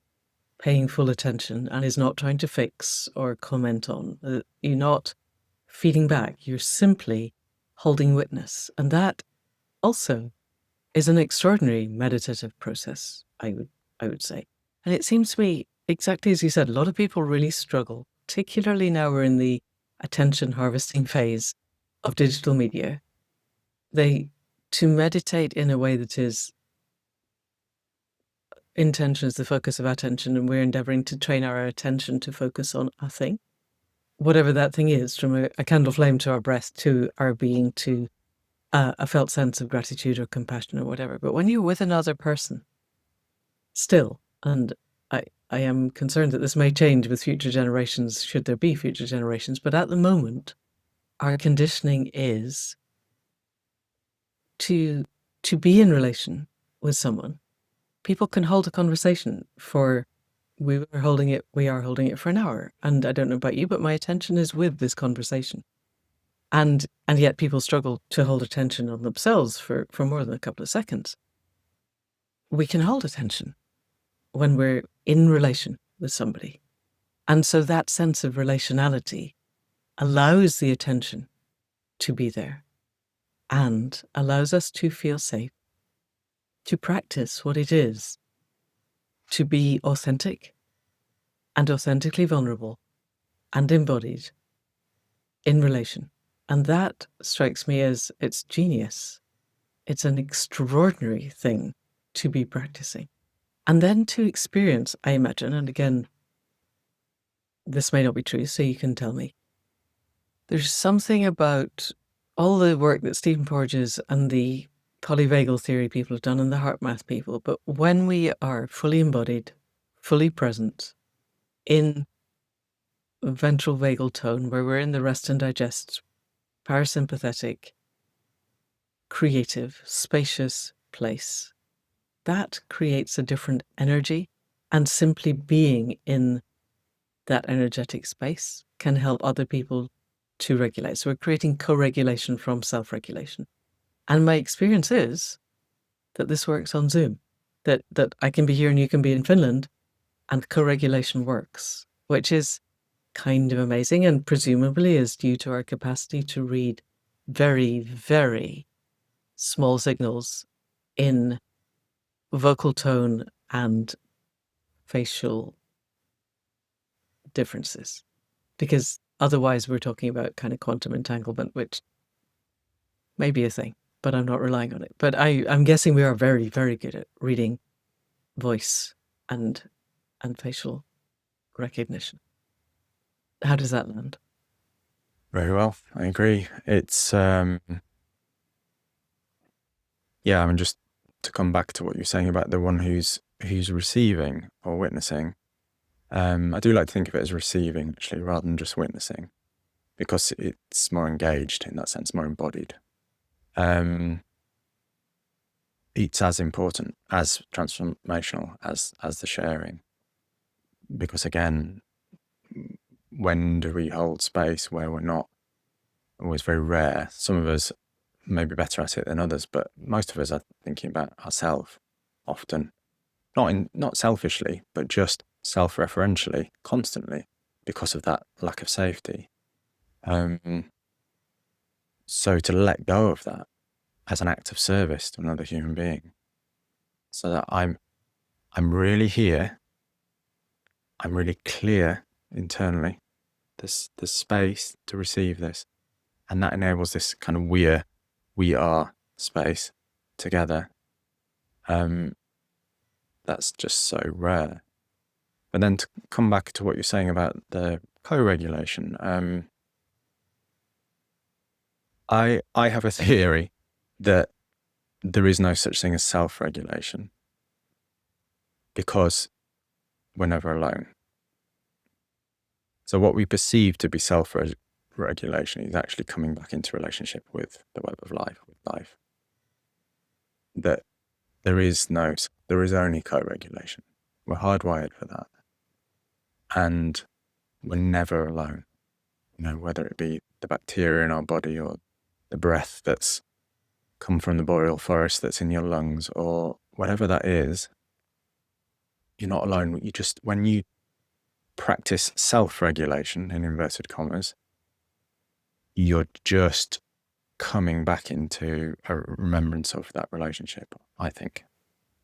paying full attention and is not trying to fix or comment on. You're not feeding back. You're simply holding witness. And that also is an extraordinary meditative process, I would say. And it seems to me, exactly as you said, a lot of people really struggle, particularly now we're in the attention harvesting phase of digital media. To meditate in a way that is intention is the focus of attention, and we're endeavoring to train our attention to focus on a thing, whatever that thing is, from a candle flame to our breath to our being to a felt sense of gratitude or compassion or whatever. But when you're with another person, still, and I am concerned that this may change with future generations, should there be future generations, but at the moment, our conditioning is to be in relation with someone. People can hold a conversation for, we are holding it for an hour. And I don't know about you, but my attention is with this conversation. And yet people struggle to hold attention on themselves for more than a couple of seconds. We can hold attention when we're in relation with somebody. And so that sense of relationality allows the attention to be there and allows us to feel safe, to practice what it is to be authentic and authentically vulnerable and embodied in relation. And that strikes me as it's genius. It's an extraordinary thing to be practicing. And then to experience, I imagine, and again, this may not be true, so you can tell me, there's something about all the work that Stephen Porges and the polyvagal theory people have done and the heart math people, but when we are fully embodied, fully present in ventral vagal tone, where we're in the rest and digest, parasympathetic, creative, spacious place, that creates a different energy, and simply being in that energetic space can help other people to regulate. So we're creating co-regulation from self-regulation. And my experience is that this works on Zoom, that I can be here and you can be in Finland, and co-regulation works, which is kind of amazing, and presumably is due to our capacity to read very, very small signals in vocal tone and facial differences. Because otherwise we're talking about kind of quantum entanglement, which may be a thing, but I'm not relying on it. But I'm guessing we are very, very good at reading voice and facial recognition. How does that land? Very well. I agree. It's, yeah, I mean, just to come back to what you're saying about the one who's receiving or witnessing, I do like to think of it as receiving, actually, rather than just witnessing, because it's more engaged in that sense, more embodied. It's as important, as transformational as the sharing. Because again, when do we hold space where we're not? Always very rare. Some of us may be better at it than others, but most of us are thinking about ourselves often, not selfishly, but just self-referentially, constantly, because of that lack of safety. So to let go of that as an act of service to another human being, so that I'm really here, I'm really clear internally. There's space to receive this, and that enables this kind of we are space together. That's just so rare. But then to come back to what you're saying about the co-regulation, I have a theory that there is no such thing as self-regulation, because we're never alone. So what we perceive to be self-regulation is actually coming back into relationship with the web of life, with life. That there is only co-regulation. We're hardwired for that. And we're never alone. Whether it be the bacteria in our body or the breath that's come from the boreal forest that's in your lungs or whatever that is, you're not alone. When you practice self-regulation, in inverted commas, you're just coming back into a remembrance of that relationship, I think.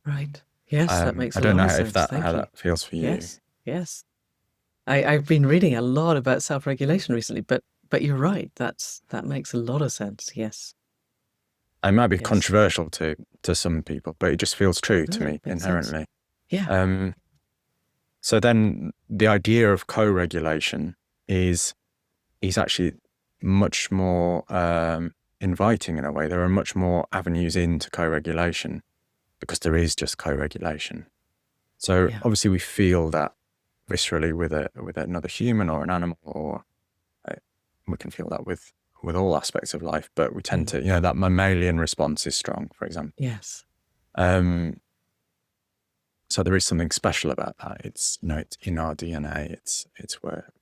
Right. Yes, that makes I a don't lot know of sense. how that feels for you. Yes. I've been reading a lot about self-regulation recently, but you're right. That makes a lot of sense. Yes. It might be controversial to some people, but it just feels true to me inherently. Yeah. So then the idea of co-regulation is actually much more inviting in a way. There are much more avenues into co-regulation because there is just co-regulation. So obviously we feel that viscerally with another human or an animal, or we can feel that with all aspects of life, but we tend to, that mammalian response is strong, for example. Yes. So there is something special about that. It's it's in our DNA. It's where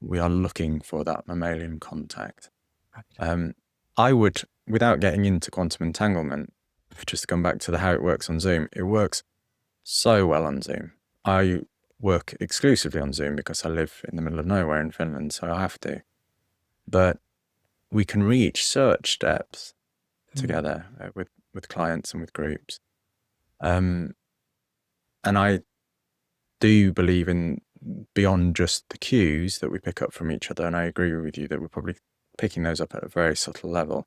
we are looking for that mammalian contact. Right. I would, without getting into quantum entanglement, just to come back to how it works on Zoom, it works so well on Zoom. I work exclusively on Zoom because I live in the middle of nowhere in Finland, so I have to. But we can reach such depth together with clients and with groups. And I do believe in beyond just the cues that we pick up from each other, and I agree with you that we're probably picking those up at a very subtle level.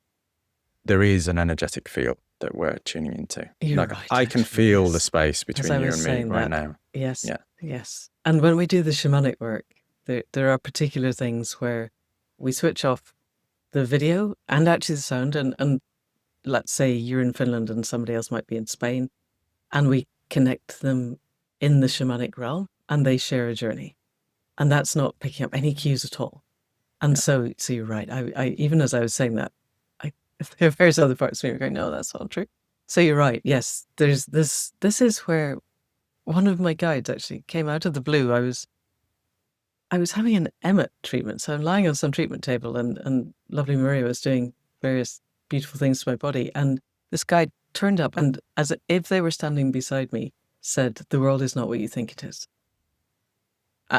There is an energetic field that we're tuning into. You're right, I can feel the space between you and me right now. Yes. Yeah. Yes. And when we do the shamanic work, there are particular things where we switch off the video and actually the sound, and let's say you're in Finland and somebody else might be in Spain, and we connect them in the shamanic realm and they share a journey. And that's not picking up any cues at all. And so you're right. I even as I was saying that, there are various other parts of me going, no, that's not true. So you're right. Yes, there's this. This is where one of my guides actually came out of the blue. I was having an Emmet treatment. So I'm lying on some treatment table and lovely Maria was doing various beautiful things to my body. And this guide turned up and as if they were standing beside me, said, "The world is not what you think it is."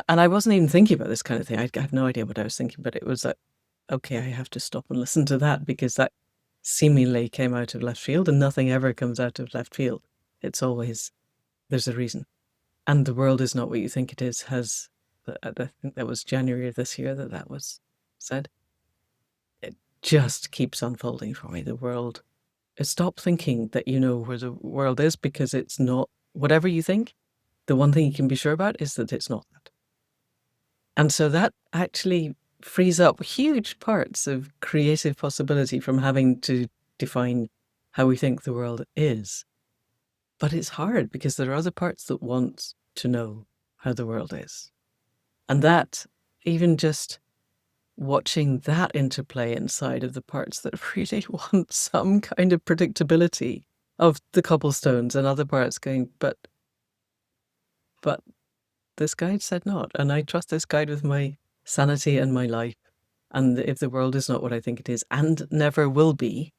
And I wasn't even thinking about this kind of thing. I have no idea what I was thinking, but it was like, okay, I have to stop and listen to that because that seemingly came out of left field, and nothing ever comes out of left field. It's always, there's a reason. And the world is not what you think it is I think that was January of this year that was said. It just keeps unfolding for me. The world, stop thinking that you know where the world is because it's not whatever you think. The one thing you can be sure about is that it's not that. And so that actually frees up huge parts of creative possibility from having to define how we think the world is. But it's hard because there are other parts that want to know how the world is. And that, even just watching that interplay inside of the parts that really want some kind of predictability of the cobblestones and other parts going, but this guide said not. And I trust this guide with my sanity and my life. And if the world is not what I think it is and never will be,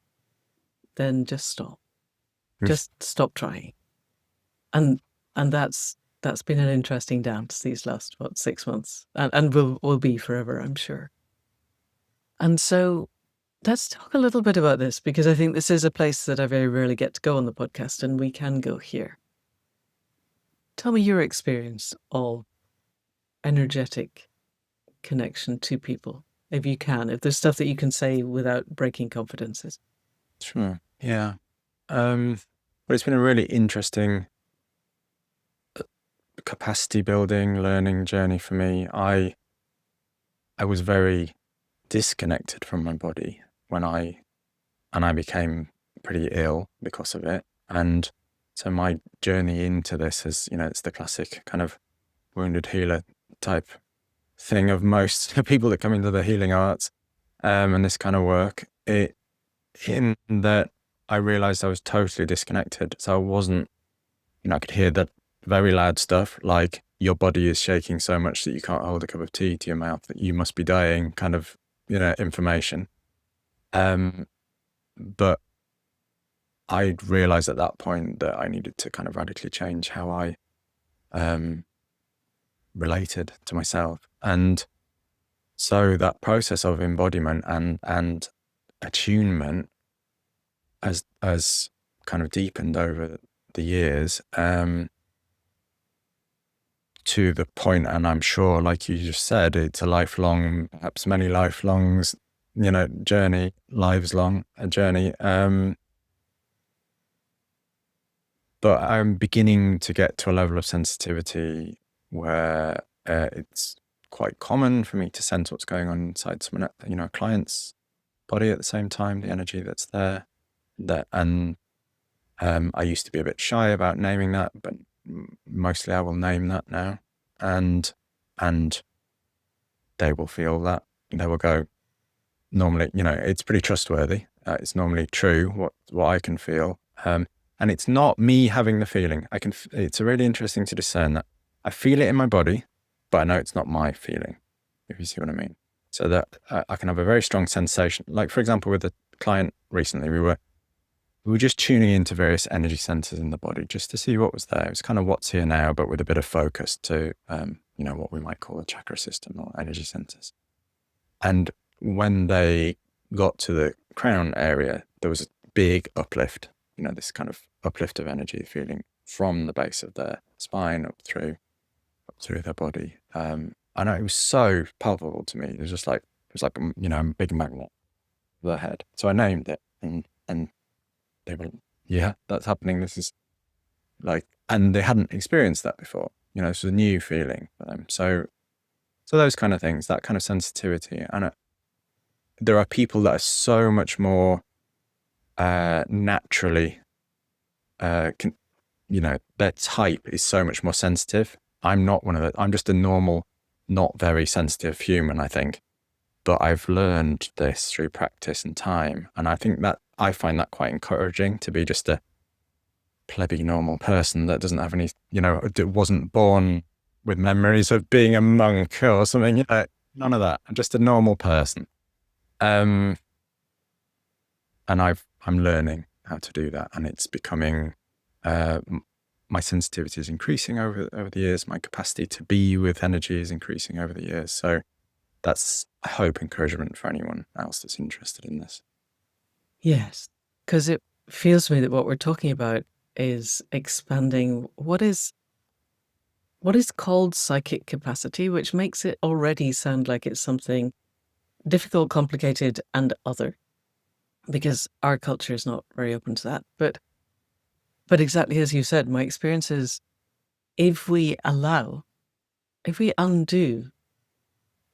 then just stop. Just stop trying. And that's been an interesting dance these last 6 months, and will be forever, I'm sure. And so let's talk a little bit about this, because I think this is a place that I very rarely get to go on the podcast, and we can go here. Tell me your experience of energetic connection to people, if you can, if there's stuff that you can say without breaking confidences. Sure. Yeah. Well, it's been a really interesting capacity building, learning journey for me. I was very disconnected from my body when I became pretty ill because of it. And so my journey into this is, it's the classic kind of wounded healer type thing of most people that come into the healing arts and this kind of work. In that I realized I was totally disconnected. So I wasn't, I could hear that very loud stuff like your body is shaking so much that you can't hold a cup of tea to your mouth, that you must be dying kind of, information. But I realized at that point that I needed to kind of radically change how I related to myself. And so that process of embodiment and attunement has kind of deepened over the years, to the point, and I'm sure, like you just said, it's a lifelong, perhaps many lifelongs, journey, lives long, a journey. But I'm beginning to get to a level of sensitivity where it's quite common for me to sense what's going on inside someone, a client's body at the same time, the energy that's there. And I used to be a bit shy about naming that, but mostly I will name that now, and they will feel that. They will go, normally, it's pretty trustworthy. It's normally true what I can feel. And it's not me having the feeling. It's really interesting to discern that. I feel it in my body, but I know it's not my feeling, if you see what I mean. So that I can have a very strong sensation. Like, for example, with a client recently, we were just tuning into various energy centers in the body just to see what was there. It was kind of what's here now, but with a bit of focus to, what we might call a chakra system or energy centers. And when they got to the crown area, there was a big uplift, this kind of uplift of energy feeling from the base of their spine up through their body. I know it was so palpable to me. It was like a big magnet for their head. So I named it, and they were, yeah, that's happening. This is and they hadn't experienced that before. This was a new feeling for them. So those kind of things, that kind of sensitivity. And there are people that are so much more naturally, their type is so much more sensitive. I'm not one of those. I'm just a normal, not very sensitive human, I think. But I've learned this through practice and time. And I think that I find that quite encouraging, to be just a plebby normal person that doesn't have any, wasn't born with memories of being a monk or something. None of that. I'm just a normal person. And I'm learning how to do that, and it's becoming, my sensitivity is increasing over the years. My capacity to be with energy is increasing over the years. So that's, I hope, encouragement for anyone else that's interested in this. Yes, because it feels to me that what we're talking about is expanding what is called psychic capacity, which makes it already sound like it's something difficult, complicated, and other, because our culture is not very open to that. But exactly as you said, my experience is, if we undo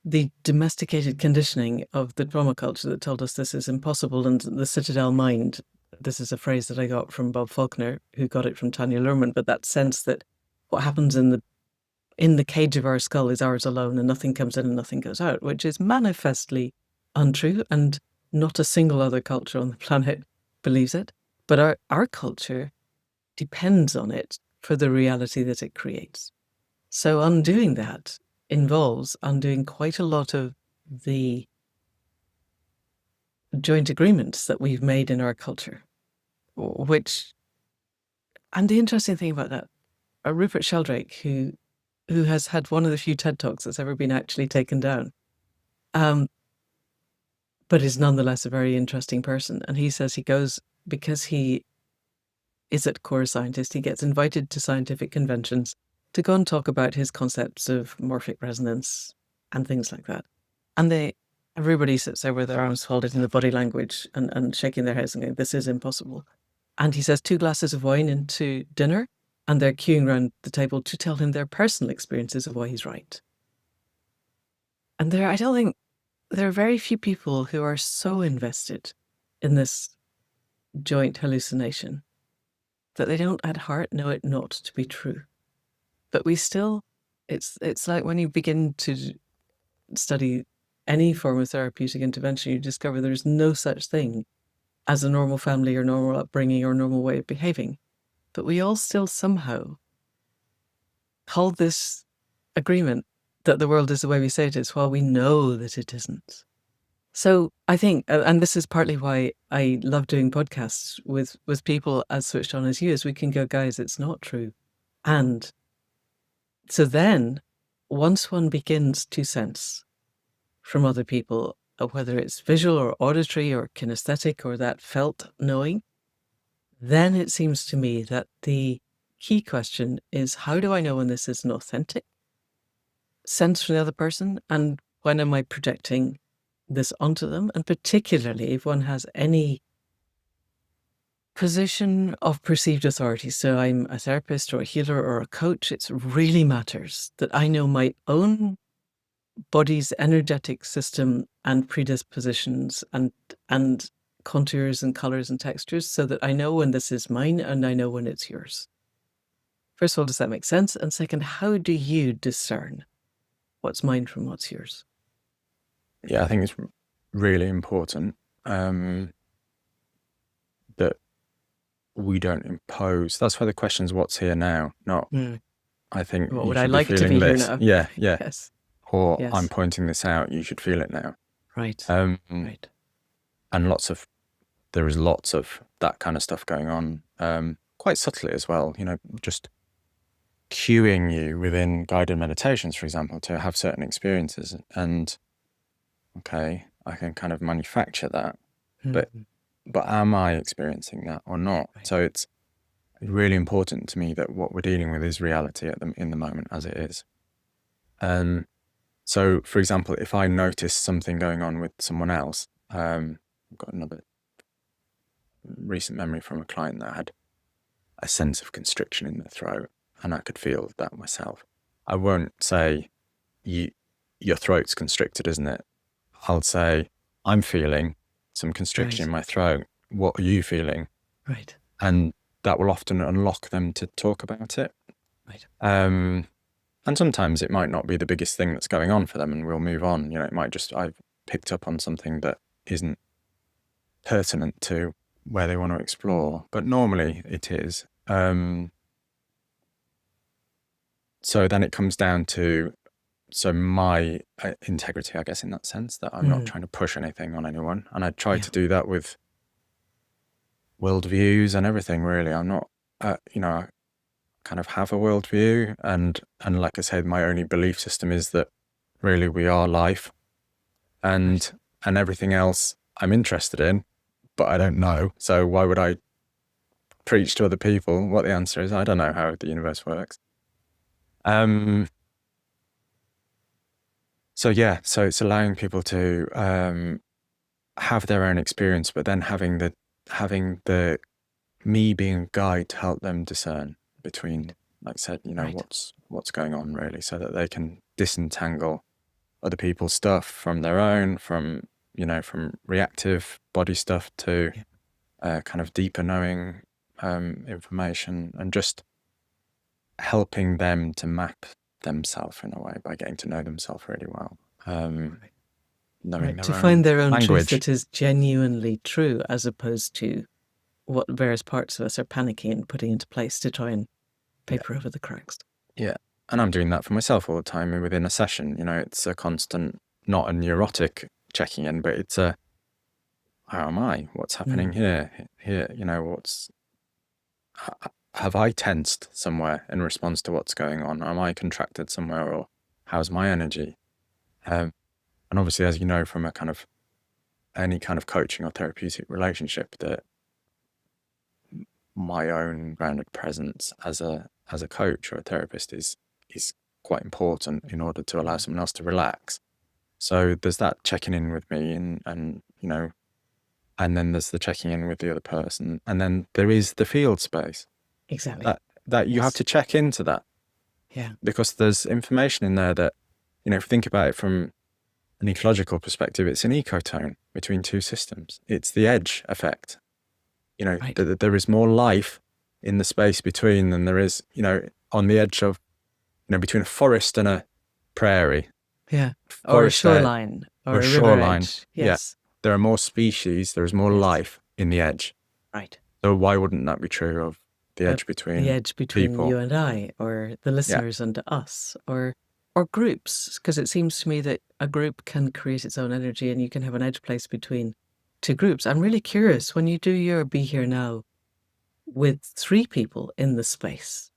the domesticated conditioning of the trauma culture that told us this is impossible, and the citadel mind, this is a phrase that I got from Bob Faulkner, who got it from Tanya Luhrmann, but that sense that what happens in the cage of our skull is ours alone, and nothing comes in and nothing goes out, which is manifestly untrue, and not a single other culture on the planet believes it. But our culture depends on it for the reality that it creates. So undoing that involves undoing quite a lot of the joint agreements that we've made in our culture, and the interesting thing about that, Rupert Sheldrake, who has had one of the few TED Talks that's ever been actually taken down, but is nonetheless a very interesting person. And he says he goes, because he is at core a scientist, he gets invited to scientific conventions to go and talk about his concepts of morphic resonance and things like that. And everybody sits there with their arms folded in the body language and shaking their heads and going, this is impossible. And he says 2 glasses of wine into dinner, and they're queuing around the table to tell him their personal experiences of why he's right. And I don't think there are very few people who are so invested in this joint hallucination that they don't at heart know it not to be true. But we still, it's like when you begin to study any form of therapeutic intervention, you discover there's no such thing as a normal family or normal upbringing or normal way of behaving. But we all still somehow hold this agreement that the world is the way we say it is, while we know that it isn't. So I think, and this is partly why I love doing podcasts with people as switched on as you, is we can go, guys, it's not true. And so then, once one begins to sense from other people, whether it's visual or auditory or kinesthetic or that felt knowing, then it seems to me that the key question is, how do I know when this is an authentic sense from the other person? And when am I projecting this onto them? And particularly if one has any position of perceived authority. So I'm a therapist or a healer or a coach. It really matters that I know my own body's energetic system and predispositions and contours and colors and textures, so that I know when this is mine and I know when it's yours. First of all, does that make sense? And second, how do you discern what's mine from what's yours? Yeah, I think it's really important that we don't impose. That's why the question's what's here now, not I think what you would should I like be to feeling be this. here now? Yeah. Yes. Or Yes. I'm pointing this out, you should feel it now. Right. Right. And there is lots of that kind of stuff going on, quite subtly as well, just cueing you within guided meditations, for example, to have certain experiences. And okay, I can kind of manufacture that, but am I experiencing that or not? Right. So it's really important to me that what we're dealing with is reality in the moment as it is. So, for example, if I notice something going on with someone else, I've got another recent memory from a client that had a sense of constriction in the throat, and I could feel that myself. I won't say, your throat's constricted, isn't it? I'll say, I'm feeling some constriction in my throat. What are you feeling? Right. And that will often unlock them to talk about it. Right. And sometimes it might not be the biggest thing that's going on for them, and we'll move on. It might just, I've picked up on something that isn't pertinent to where they want to explore, but normally it is. So then it comes down to, my integrity, I guess, in that sense, that I'm not trying to push anything on anyone. And I try to do that with worldviews and everything, really. I'm not, I kind of have a worldview, and like I said, my only belief system is that really we are life, and everything else I'm interested in, but I don't know. So why would I preach to other people what the answer is? I don't know how the universe works. So it's allowing people to have their own experience, but then having the me being a guide to help them discern between, like I said, what's going on, really, so that they can disentangle other people's stuff from their own, from reactive body stuff to kind of deeper knowing information, and just helping them to map themselves in a way by getting to know themselves really well. Knowing to find their own language. truth that is genuinely true, as opposed to what various parts of us are panicking and putting into place to try and paper over the cracks. Yeah. And I'm doing that for myself all the time within a session. It's a constant, not a neurotic checking in, but it's a, how am I? What's happening here? Have I tensed somewhere in response to what's going on? Am I contracted somewhere, or how's my energy? And obviously, as you know, from any kind of coaching or therapeutic relationship, that my own grounded presence as a coach or a therapist is quite important in order to allow someone else to relax. So there's that checking in with me, and and then there's the checking in with the other person, and then there is the field space. Exactly. That you have to check into that. Yeah. Because there's information in there that, if you think about it from an ecological perspective, it's an ecotone between two systems. It's the edge effect. There is more life in the space between than there is, on the edge of, between a forest and a prairie. Yeah. Or a shoreline. Or a shoreline. Edge. Yes. Yeah. There are more species, there is more life in the edge. Right. So why wouldn't that be true of the edge between people? You and I, or the listeners and us, or or groups, because it seems to me that a group can create its own energy and you can have an edge place between two groups. I'm really curious, when you do your Be Here Now with 3 people in the space,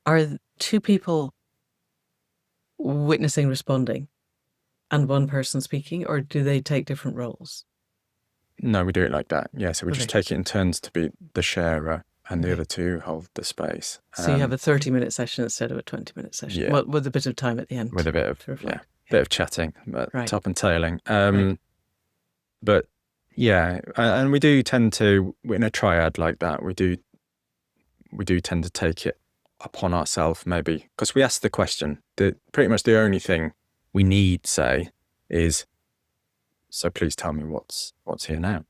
are 2 people witnessing, responding, and 1 person speaking, or do they take different roles? No, we do it like that. Yeah, so we just take it in turns to be the sharer, and the other 2 hold the space. So you have a 30-minute session instead of a 20-minute session. Yeah. Well, with a bit of time at the end. With a bit of bit of chatting, but top and tailing. But yeah, and we do tend to, in a triad like that, we do tend to take it upon ourselves, maybe, because we ask the question. Pretty much the only thing we need say is, so please tell me what's here now.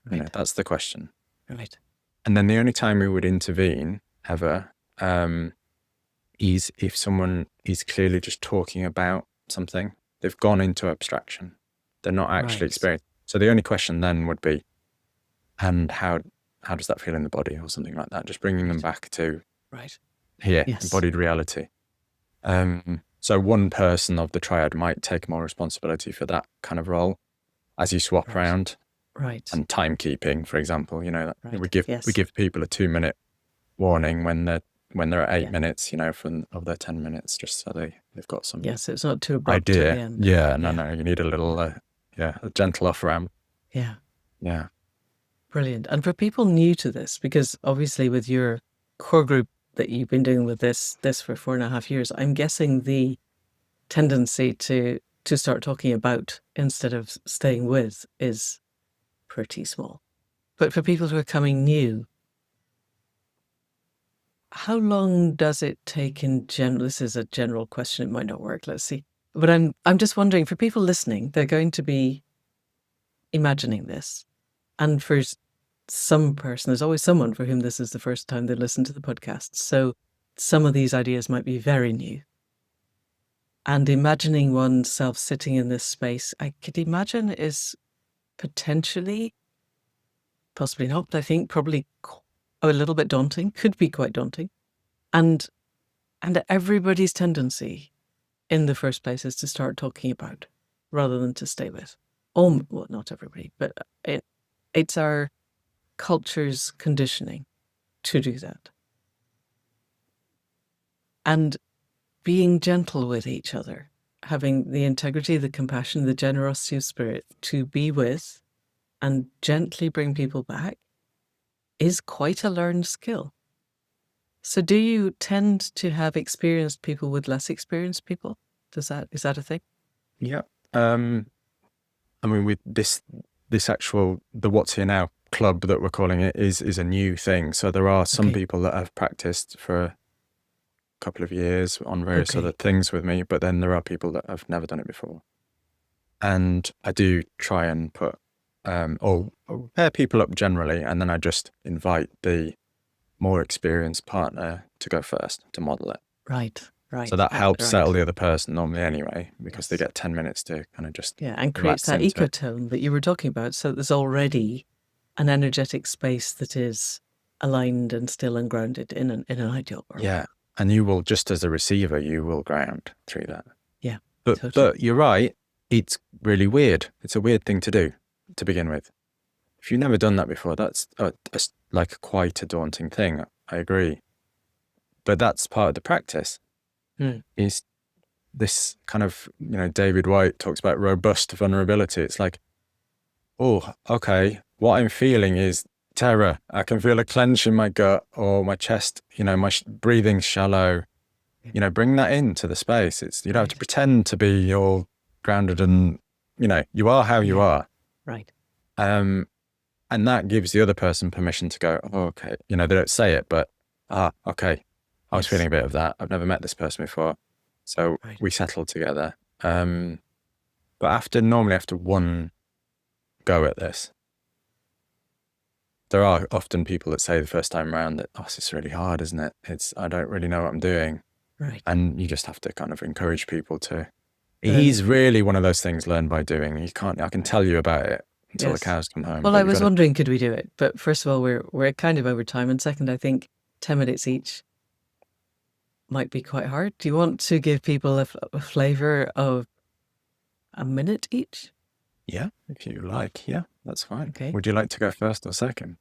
Right. You know, that's the question. Right. And then the only time we would intervene ever is if someone is clearly just talking about something. They've gone into abstraction. They're not actually experiencing. So the only question then would be, and how does that feel in the body, or something like that? Just bringing them back to here, embodied reality. So one person of the triad might take more responsibility for that kind of role as you swap around. Right. And timekeeping, for example, you know, we give people a 2-minute warning when they're at 8 minutes, you know, of their 10 minutes, just so they've got some so it's not too abrupt idea. at the end. No, you need a little a gentle off ramp. Yeah. Brilliant. And for people new to this, because obviously with your core group that you've been doing with this for 4.5 years, I'm guessing the tendency to start talking about instead of staying with is pretty small. But for people who are coming new, how long does it take in general? This is a general question. It might not work. Let's see. But I'm just wondering, for people listening, they're going to be imagining this. And for some person, there's always someone for whom this is the first time they listen to the podcast. So some of these ideas might be very new. And imagining oneself sitting in this space, I could imagine is potentially, possibly not, but I think probably a little bit daunting, could be quite daunting. And everybody's tendency in the first place is to start talking about rather than to stay with. Well, not everybody, but it's our culture's conditioning to do that. And being gentle with each other, having the integrity, the compassion, the generosity of spirit to be with and gently bring people back is quite a learned skill. So do you tend to have experienced people with less experienced people? Is that a thing? Yeah. I mean, with this actual, the What's Here Now club that we're calling it is a new thing. So there are some people that have practiced for a couple of years on various other things with me, but then there are people that have never done it before. And I do try and put, or pair people up generally, and then I just invite the more experienced partner to go first, to model it. Right. So that helps settle the other person normally anyway, because they get 10 minutes to kind of just and creates that ecotone that you were talking about. So there's already an energetic space that is aligned and still and grounded in an ideal world. Yeah, and you will, just as a receiver, you will ground through that. Yeah, but you're right. It's really weird. It's a weird thing to do to begin with. If you've never done that before, that's like quite a daunting thing. I agree, but that's part of the practice. Is this kind of, you know, David White talks about robust vulnerability. It's like, oh, okay, what I'm feeling is terror. I can feel a clench in my gut or my chest, you know, my breathing's shallow. You know, bring that into the space. You don't have to pretend to be all grounded and, you know, you are how you are. Right. And that gives the other person permission to go, oh, okay. You know, they don't say it, but, okay. I was feeling a bit of that. I've never met this person before. So we settled together. But normally after one go at this, there are often people that say the first time around that, this is really hard, isn't it? I don't really know what I'm doing. Right. And you just have to kind of encourage people to, he's really one of those things learned by doing. I can tell you about it until the cows come home. Well, I was wondering, could we do it? But first of all, we're kind of over time. And second, I think 10 minutes each might be quite hard. Do you want to give people a flavour of a minute each? Yeah, if you like. Yeah, that's fine. Okay. Would you like to go first or second?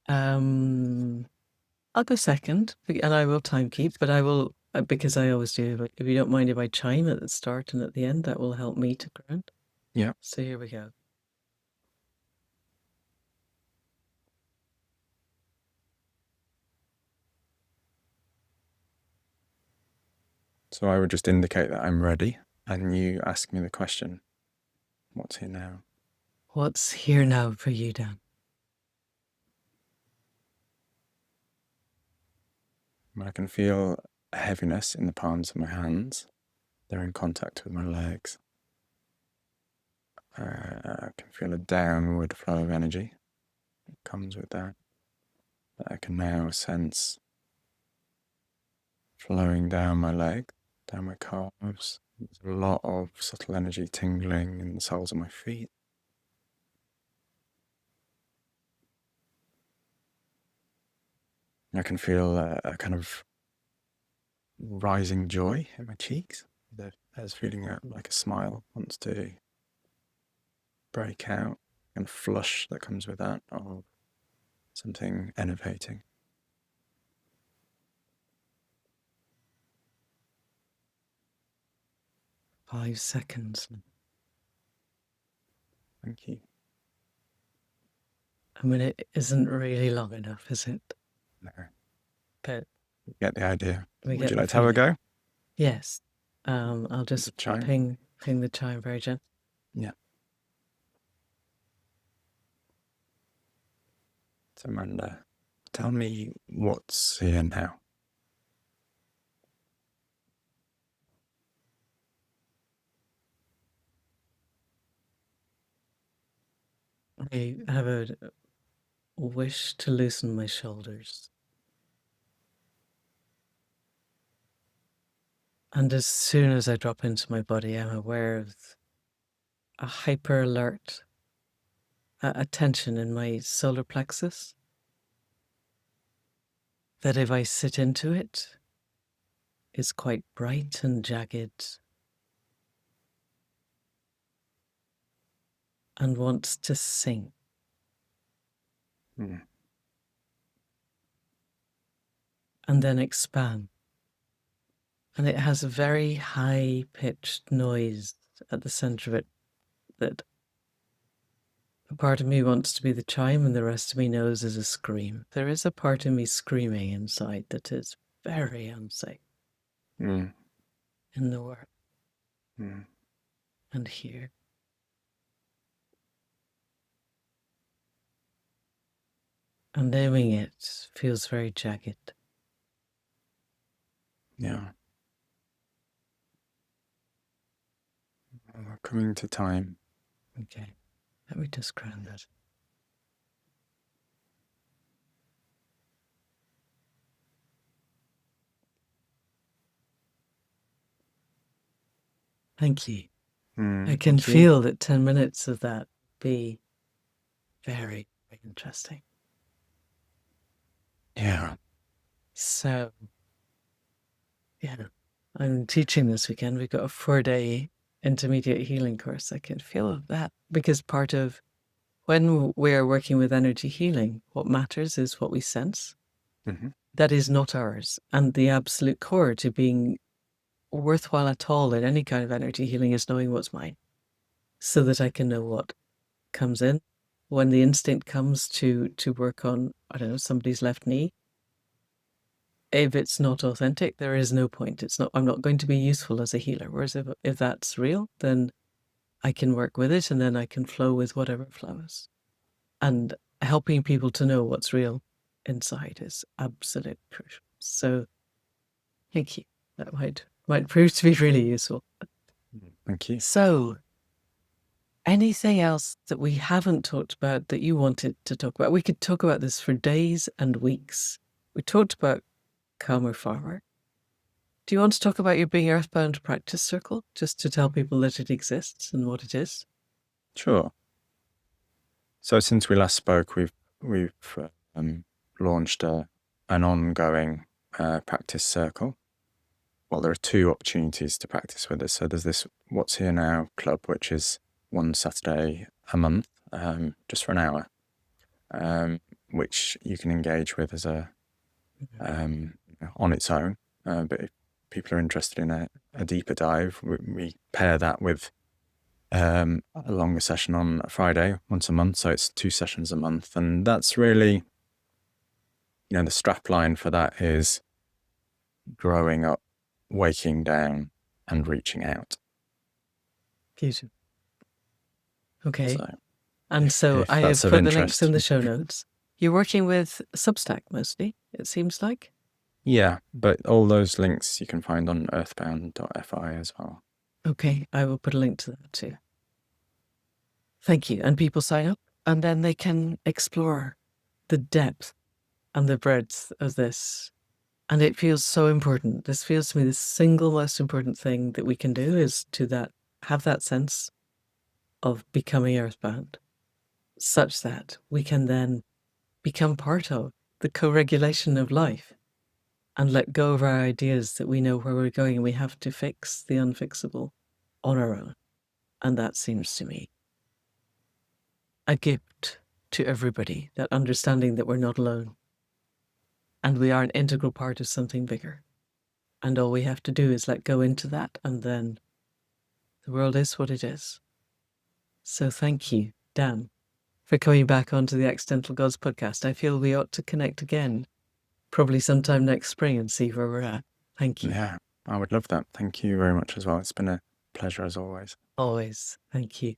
I'll go second, and I will time keep, but I will, because I always do, but if you don't mind if I chime at the start and at the end, that will help me to ground. Yeah. So here we go. So I would just indicate that I'm ready, and you ask me the question, what's here now? What's here now for you, Dan? I can feel a heaviness in the palms of my hands. They're in contact with my legs. I can feel a downward flow of energy that comes with that I can now sense flowing down my leg, down my calves. There's a lot of subtle energy tingling in the soles of my feet. I can feel a kind of rising joy in my cheeks. There's feeling like a smile wants to break out, and flush that comes with that of something enervating. Five seconds. Thank you. I mean, it isn't really long enough, is it? No. But You get the idea. we Would get you the like to have a feeling. go? Yes. I'll just The chime? ping the chime very gently. Yeah. So Amanda, tell me what's here now. I have a wish to loosen my shoulders. And as soon as I drop into my body, I'm aware of a hyper alert, a tension in my solar plexus, that if I sit into it, is quite bright and jagged and wants to sing. Mm. And then expand. And it has a very high-pitched noise at the center of it that a part of me wants to be the chime and the rest of me knows is a scream. There is a part of me screaming inside that is very unsafe Mm. in the world Mm. and here. And naming it feels very jagged. Yeah. We're coming to time. Okay, let me just ground that. Thank you. I can Thank you. feel that 10 minutes of that be very, very interesting. Yeah. So, yeah, I'm teaching this weekend. We've got a 4-day intermediate healing course. I can feel that because part of when we're working with energy healing, what matters is what we sense. Mm-hmm. That is not ours. And the absolute core to being worthwhile at all in any kind of energy healing is knowing what's mine so that I can know what comes in. When the instinct comes to work on, I don't know, somebody's left knee, if it's not authentic, there is no point. I'm not going to be useful as a healer. Whereas if that's real, then I can work with it and then I can flow with whatever flows. And helping people to know what's real inside is absolutely crucial. So thank you. That might prove to be really useful. Thank you. So anything else that we haven't talked about that you wanted to talk about? We could talk about this for days and weeks. We talked about Calmer Farmer. Do you want to talk about your Being Earthbound practice circle, just to tell people that it exists and what it is? Sure. So since we last spoke, we've launched an ongoing practice circle. well, there are two opportunities to practice with us. So there's this What's Here Now club, which is one Saturday a month, just for an hour, which you can engage with as on its own. But if people are interested in a deeper dive, we pair that with a longer session on a Friday once a month. So it's 2 sessions a month. And that's really, the strap line for that is growing up, waking down, and reaching out. Beautiful. Okay. So and so I have that's of put the interest. links in the show notes. You're working with Substack mostly, it seems like. Yeah, but all those links you can find on earthbound.fi as well. Okay, I will put a link to that too. Thank you. And people sign up, and then they can explore the depth and the breadth of this. And it feels so important. This feels to me the single most important thing that we can do is to have that sense of becoming earthbound, such that we can then become part of the co-regulation of life and let go of our ideas that we know where we're going and we have to fix the unfixable on our own. And that seems to me a gift to everybody, that understanding that we're not alone and we are an integral part of something bigger. And all we have to do is let go into that, and then the world is what it is. So thank you, Dan, for coming back onto the Accidental Gods podcast. I feel we ought to connect again, probably sometime next spring, and see where we're at. Thank you. Yeah, I would love that. Thank you very much as well. It's been a pleasure as always. Always. Thank you.